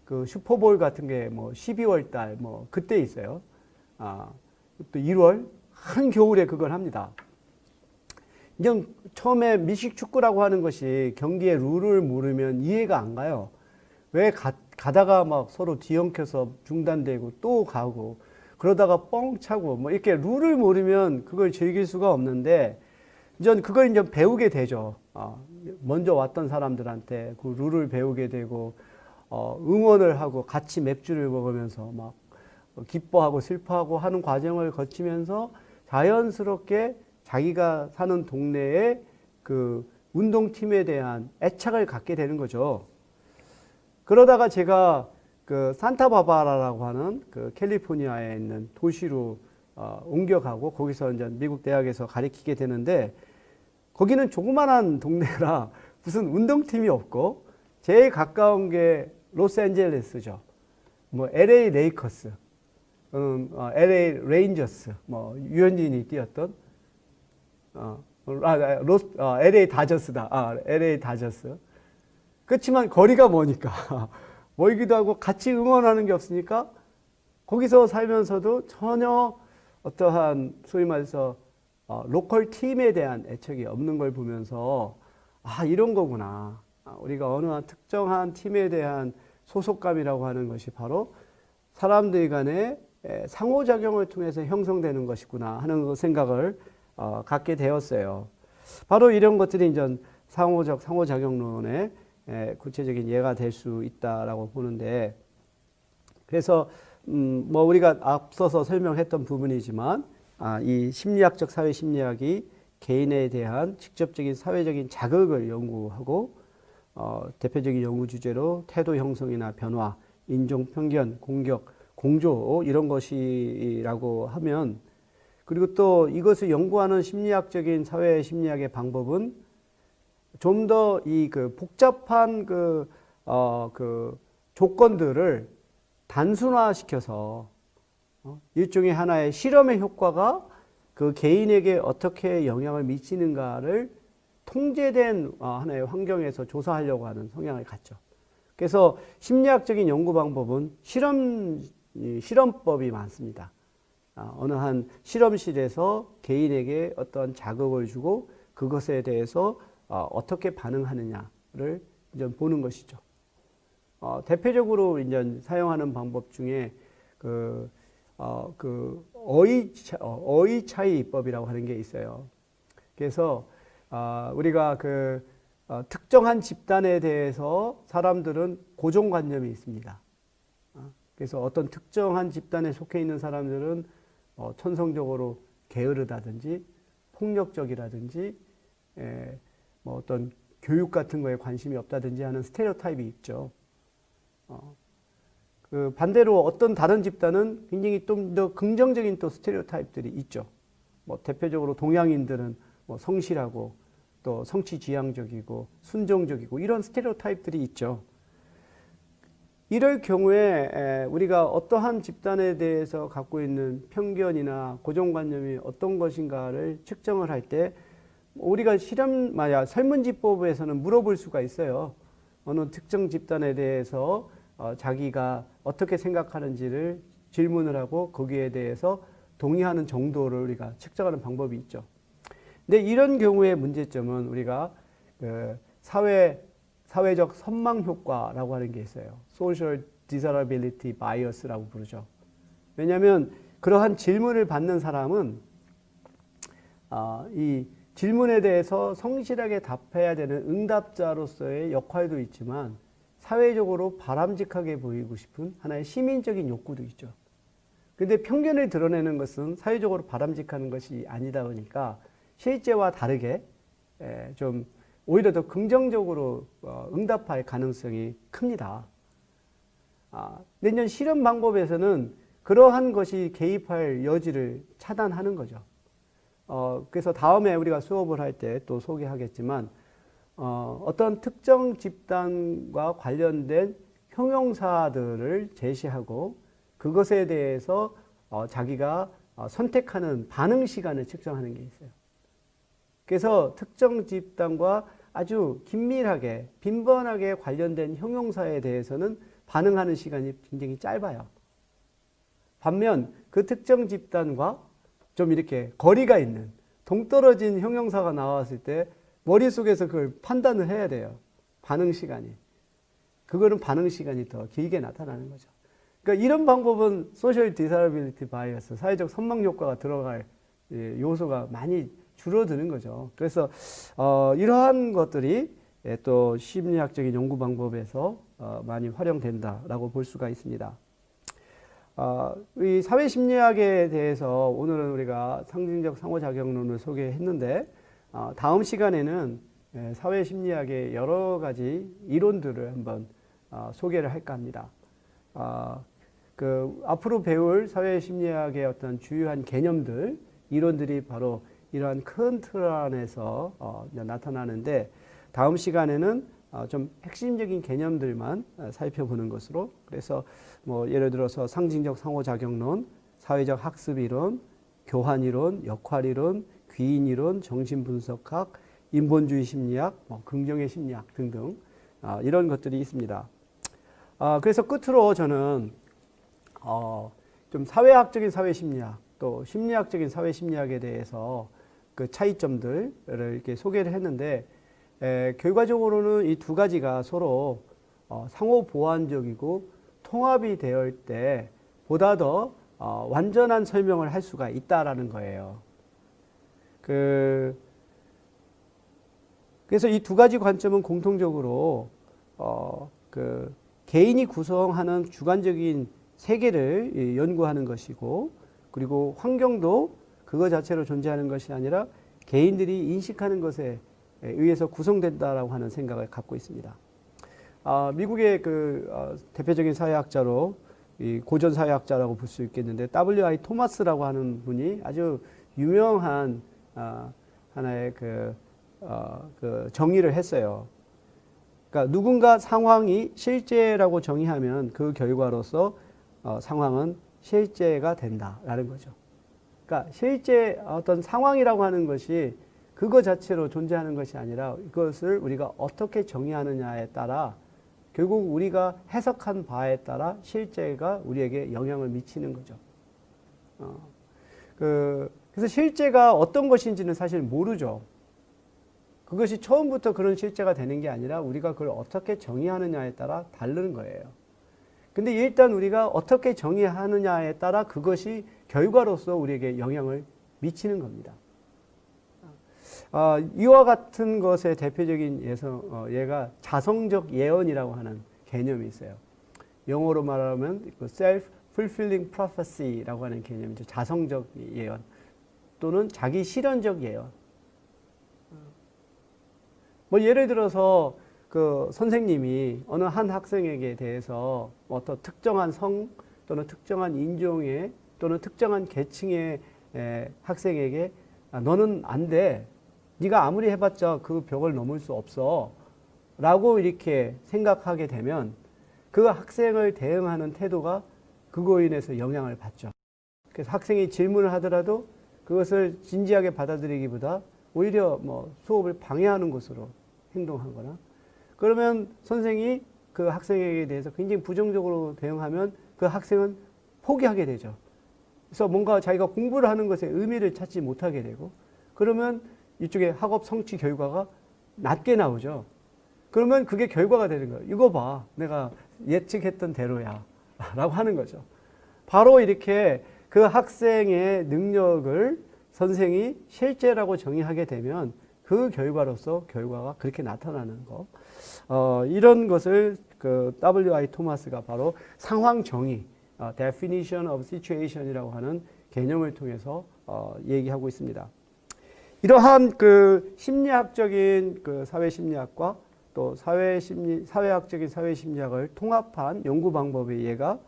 그 슈퍼볼 같은 게 뭐 12월 달 뭐 그때 있어요. 또 1월 한겨울에 그걸 합니다. 그냥 처음에 미식 축구라고 하는 것이 경기의 룰을 모르면 이해가 안 가요. 왜 가다가 막 서로 뒤엉켜서 중단되고 또 가고 그러다가 뻥 차고 뭐 이렇게 룰을 모르면 그걸 즐길 수가 없는데 이제 그걸 이제 배우게 되죠. 먼저 왔던 사람들한테 그 룰을 배우게 되고 응원을 하고 같이 맥주를 먹으면서 막 기뻐하고 슬퍼하고 하는 과정을 거치면서 자연스럽게 자기가 사는 동네에 그 운동팀에 대한 애착을 갖게 되는 거죠. 그러다가 제가 그 산타바바라라고 하는 그 캘리포니아에 있는 도시로 옮겨가고 거기서 이제 미국 대학에서 가르치게 되는데 거기는 조그만한 동네라 무슨 운동팀이 없고 제일 가까운 게 로스앤젤레스죠. 뭐 LA 레이커스, LA 레인저스, 뭐 유현진이 뛰었던 LA 다저스다. LA 다저스. 그렇지만 거리가 머니까 멀기도 하고 같이 응원하는 게 없으니까 거기서 살면서도 전혀 어떠한 소위 말해서 로컬 팀에 대한 애착이 없는 걸 보면서 이런 거구나. 우리가 어느 한 특정한 팀에 대한 소속감이라고 하는 것이 바로 사람들 간의 상호작용을 통해서 형성되는 것이구나 하는 생각을 갖게 되었어요. 바로 이런 것들이 이제 상호작용론의 구체적인 예가 될 수 있다라고 보는데, 그래서 뭐 우리가 앞서서 설명했던 부분이지만 이 심리학적 사회 심리학이 개인에 대한 직접적인 사회적인 자극을 연구하고 대표적인 연구 주제로 태도 형성이나 변화, 인종 편견, 공격, 공조 이런 것이라고 하면, 그리고 또 이것을 연구하는 심리학적인 사회 심리학의 방법은 좀 더 이 그 복잡한 그 조건들을 단순화시켜서 일종의 하나의 실험의 효과가 그 개인에게 어떻게 영향을 미치는가를 통제된 하나의 환경에서 조사하려고 하는 성향을 갖죠. 그래서 심리학적인 연구 방법은 실험법이 많습니다. 어느 한 실험실에서 개인에게 어떤 자극을 주고 그것에 대해서 어떻게 반응하느냐를 이제 보는 것이죠. 대표적으로 이제 사용하는 방법 중에 어휘 차이법이라고 하는 게 있어요. 그래서 우리가 특정한 집단에 대해서 사람들은 고정관념이 있습니다. 그래서 어떤 특정한 집단에 속해 있는 사람들은 천성적으로 게으르다든지 폭력적이라든지 뭐 어떤 교육 같은 거에 관심이 없다든지 하는 스테레오타입이 있죠. 그 반대로 어떤 다른 집단은 굉장히 좀 더 긍정적인 또 스테레오타입들이 있죠. 뭐 대표적으로 동양인들은 뭐 성실하고 또 성취지향적이고 순종적이고 이런 스테레오타입들이 있죠. 이럴 경우에 우리가 어떠한 집단에 대해서 갖고 있는 편견이나 고정관념이 어떤 것인가를 측정을 할 때 우리가 설문지법에서는 물어볼 수가 있어요. 어느 특정 집단에 대해서 자기가 어떻게 생각하는지를 질문을 하고 거기에 대해서 동의하는 정도를 우리가 측정하는 방법이 있죠. 근데 이런 경우의 문제점은 우리가 사회적 선망 효과라고 하는 게 있어요. Social Desirability Bias라고 부르죠. 왜냐하면 그러한 질문을 받는 사람은 이 질문에 대해서 성실하게 답해야 되는 응답자로서의 역할도 있지만 사회적으로 바람직하게 보이고 싶은 하나의 시민적인 욕구도 있죠. 그런데 편견을 드러내는 것은 사회적으로 바람직한 것이 아니다 보니까 실제와 다르게 좀 오히려 더 긍정적으로 응답할 가능성이 큽니다. 내년 실험 방법에서는 그러한 것이 개입할 여지를 차단하는 거죠. 그래서 다음에 우리가 수업을 할 때 또 소개하겠지만 어떤 특정 집단과 관련된 형용사들을 제시하고 그것에 대해서 자기가 선택하는 반응 시간을 측정하는 게 있어요. 그래서 특정 집단과 아주 긴밀하게 빈번하게 관련된 형용사에 대해서는 반응하는 시간이 굉장히 짧아요. 반면 그 특정 집단과 좀 이렇게 거리가 있는 동떨어진 형용사가 나왔을 때 머릿속에서 그걸 판단을 해야 돼요. 반응 시간이. 그거는 반응 시간이 더 길게 나타나는 거죠. 그러니까 이런 방법은 소셜 디사라빌리티 바이어스, 사회적 선망 효과가 들어갈 요소가 많이 줄어드는 거죠. 그래서 이러한 것들이 또 심리학적인 연구 방법에서 많이 활용된다라고 볼 수가 있습니다. 이 사회심리학에 대해서 오늘은 우리가 상징적 상호작용론을 소개했는데 다음 시간에는 사회심리학의 여러 가지 이론들을 한번 소개를 할까 합니다. 앞으로 배울 사회심리학의 어떤 주요한 개념들, 이론들이 바로 이러한 큰 틀 안에서 나타나는데 다음 시간에는 좀 핵심적인 개념들만 살펴보는 것으로, 그래서 뭐 예를 들어서 상징적 상호작용론, 사회적 학습이론, 교환이론, 역할이론, 귀인이론, 정신분석학, 인본주의 심리학, 긍정의 심리학 등등 이런 것들이 있습니다. 그래서 끝으로 저는 좀 사회학적인 사회심리학 또 심리학적인 사회심리학에 대해서 그 차이점들을 이렇게 소개를 했는데 결과적으로는 이 두 가지가 서로 상호 보완적이고 통합이 되어 때 보다 더 완전한 설명을 할 수가 있다라는 거예요. 그래서 이 두 가지 관점은 공통적으로 그 개인이 구성하는 주관적인 세계를 연구하는 것이고, 그리고 환경도 그거 자체로 존재하는 것이 아니라 개인들이 인식하는 것에 의해서 구성된다라고 하는 생각을 갖고 있습니다. 미국의 대표적인 사회학자로 고전 사회학자라고 볼 수 있겠는데 W.I. 토마스라고 하는 분이 아주 유명한 하나의 그 정의를 했어요. 그러니까 누군가 상황이 실제라고 정의하면 그 결과로서 상황은 실제가 된다라는 거죠. 그러니까 실제 어떤 상황이라고 하는 것이 그거 자체로 존재하는 것이 아니라 이것을 우리가 어떻게 정의하느냐에 따라 결국 우리가 해석한 바에 따라 실제가 우리에게 영향을 미치는 거죠. 그래서 실제가 어떤 것인지는 사실 모르죠. 그것이 처음부터 그런 실제가 되는 게 아니라 우리가 그걸 어떻게 정의하느냐에 따라 다르는 거예요. 근데 일단 우리가 어떻게 정의하느냐에 따라 그것이 결과로서 우리에게 영향을 미치는 겁니다. 이와 같은 것의 대표적인 예가 자성적 예언이라고 하는 개념이 있어요. 영어로 말하면 self-fulfilling prophecy라고 하는 개념이죠. 자성적 예언 또는 자기 실현적 예언. 뭐 예를 들어서 그 선생님이 어느 한 학생에게 대해서 어떤 특정한 성 또는 특정한 인종의 또는 특정한 계층의 학생에게 너는 안 돼. 네가 아무리 해봤자 그 벽을 넘을 수 없어. 라고 이렇게 생각하게 되면 그 학생을 대응하는 태도가 그거로 인해서 영향을 받죠. 그래서 학생이 질문을 하더라도 그것을 진지하게 받아들이기보다 오히려 뭐 수업을 방해하는 것으로 행동하거나, 그러면 선생이 그 학생에게 대해서 굉장히 부정적으로 대응하면 그 학생은 포기하게 되죠. 그래서 뭔가 자기가 공부를 하는 것에 의미를 찾지 못하게 되고, 그러면 이쪽에 학업 성취 결과가 낮게 나오죠. 그러면 그게 결과가 되는 거예요. 이거 봐, 내가 예측했던 대로야 라고 하는 거죠. 바로 이렇게 그 학생의 능력을 선생이 실제라고 정의하게 되면 그 결과로서 결과가 그렇게 나타나는 거. 이런 것을 그 W.I. 토마스가 바로 상황 정의, definition of situation이라고 하는 개념을 통해서 얘기하고 있습니다. 이러한 그 심리학적인 그 사회심리학과 또 사회학적인 사회심리학을 통합한 연구 방법의 예가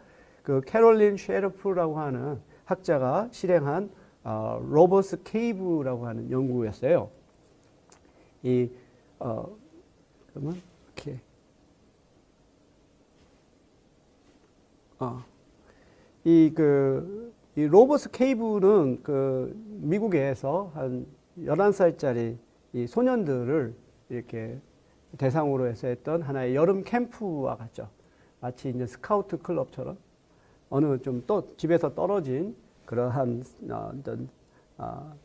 그 캐롤린 셰르프라고 하는 학자가 실행한 로버스 케이브라고 하는 연구였어요. 그러면 이렇게 이 로버스 케이브는 그 미국에서 한 11살짜리 이 소년들을 이렇게 대상으로 해서 했던 하나의 여름 캠프와 같죠. 마치 이제 스카우트 클럽처럼 어느 좀 집에서 떨어진 그러한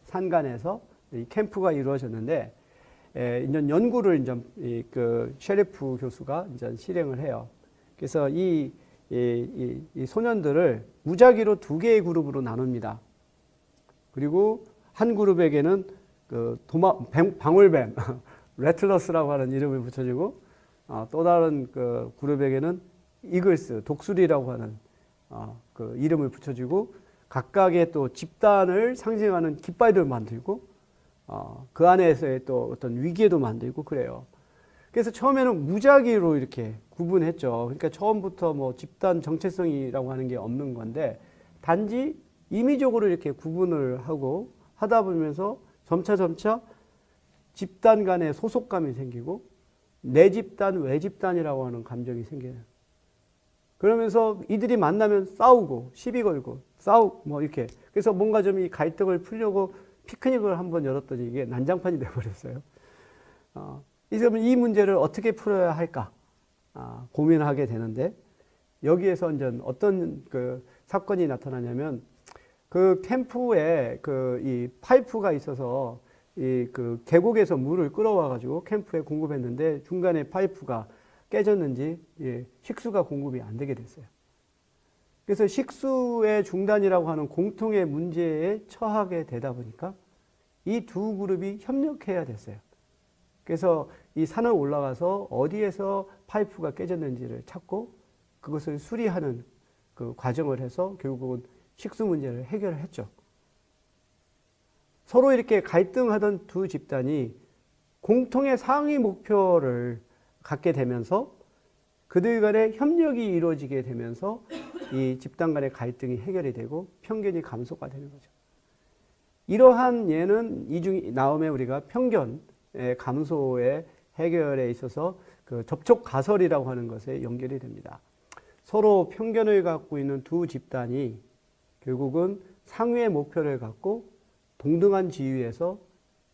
산간에서 이 캠프가 이루어졌는데, 이제 연구를 이제 그 셰리프 교수가 이제 실행을 해요. 그래서 이 소년들을 무작위로 2개의 그룹으로 나눕니다. 그리고 한 그룹에게는 그 방울뱀, 레틀러스라고 하는 이름을 붙여주고, 또 다른 그 그룹에게는 이글스, 독수리라고 하는 그 이름을 붙여주고, 각각의 또 집단을 상징하는 깃발도 만들고, 그 안에서의 또 어떤 위계도 만들고 그래요. 그래서 처음에는 무작위로 이렇게 구분했죠. 그러니까 처음부터 뭐 집단 정체성이라고 하는 게 없는 건데, 단지 임의적으로 이렇게 구분을 하고 하다 보면서 점차 집단 간의 소속감이 생기고 내 집단, 외 집단이라고 하는 감정이 생겨요. 그러면서 이들이 만나면 싸우고 시비 걸고 싸우고 뭐 이렇게. 그래서 뭔가 좀 이 갈등을 풀려고 피크닉을 한번 열었더니 이게 난장판이 돼버렸어요. 그래서 이 문제를 어떻게 풀어야 할까 고민하게 되는데, 여기에서 이제 어떤 그 사건이 나타나냐면, 그 캠프에 이 파이프가 있어서 그 계곡에서 물을 끌어와 가지고 캠프에 공급했는데 중간에 파이프가 깨졌는지 식수가 공급이 안 되게 됐어요. 그래서 식수의 중단이라고 하는 공통의 문제에 처하게 되다 보니까 이 두 그룹이 협력해야 됐어요. 그래서 이 산을 올라가서 어디에서 파이프가 깨졌는지를 찾고 그것을 수리하는 그 과정을 해서 결국은 식수 문제를 해결했죠. 서로 이렇게 갈등하던 두 집단이 공통의 상위 목표를 갖게 되면서 그들 간의 협력이 이루어지게 되면서 이 집단 간의 갈등이 해결이 되고 편견이 감소가 되는 거죠. 이러한 예는 이 다음에 우리가 편견 감소의 해결에 있어서 그 접촉 가설이라고 하는 것에 연결이 됩니다. 서로 편견을 갖고 있는 두 집단이 결국은 상위의 목표를 갖고 동등한 지위에서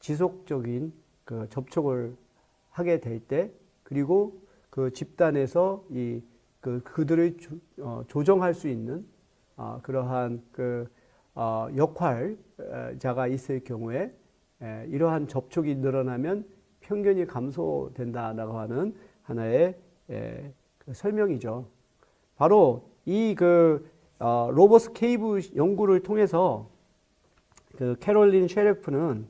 지속적인 그 접촉을 하게 될 때, 그리고 그 집단에서 그들을 조정할 수 있는 그러한 그 역할자가 있을 경우에 이러한 접촉이 늘어나면 편견이 감소된다라고 하는 하나의 그 설명이죠. 바로 이 로버스 케이브 연구를 통해서 그 캐롤린 셰레프는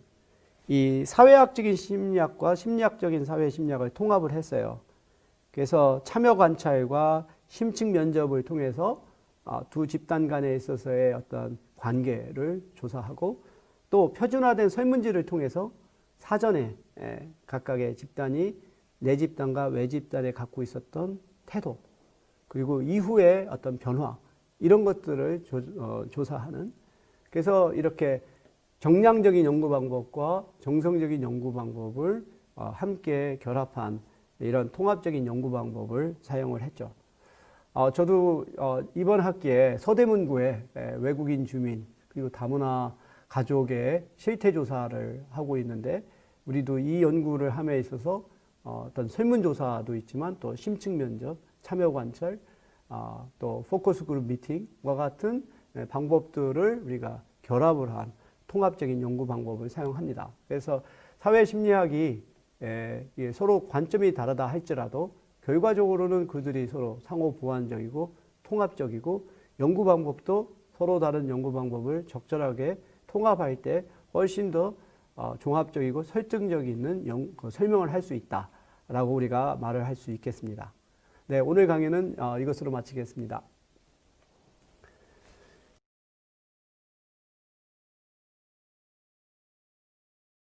이 사회학적인 심리학과 심리학적인 사회 심리학을 통합을 했어요. 그래서 참여 관찰과 심층 면접을 통해서 두 집단 간에 있어서의 어떤 관계를 조사하고 또 표준화된 설문지를 통해서 사전에 각각의 집단이 내 집단과 외 집단에 갖고 있었던 태도, 그리고 이후의 어떤 변화, 이런 것들을 조사하는, 그래서 이렇게 정량적인 연구 방법과 정성적인 연구 방법을 함께 결합한 이런 통합적인 연구 방법을 사용을 했죠. 저도 이번 학기에 서대문구에 외국인 주민 그리고 다문화 가족의 실태 조사를 하고 있는데, 우리도 이 연구를 함에 있어서 어떤 설문조사도 있지만 또 심층 면접, 참여 관찰, 또 포커스 그룹 미팅과 같은 방법들을 우리가 결합을 한 통합적인 연구 방법을 사용합니다. 그래서 사회심리학이 서로 관점이 다르다 할지라도 결과적으로는 그들이 서로 상호 보완적이고 통합적이고, 연구 방법도 서로 다른 연구 방법을 적절하게 통합할 때 훨씬 더 종합적이고 설득력 있는 설명을 할 수 있다라고 우리가 말을 할 수 있겠습니다. 네, 오늘 강의는 이것으로 마치겠습니다.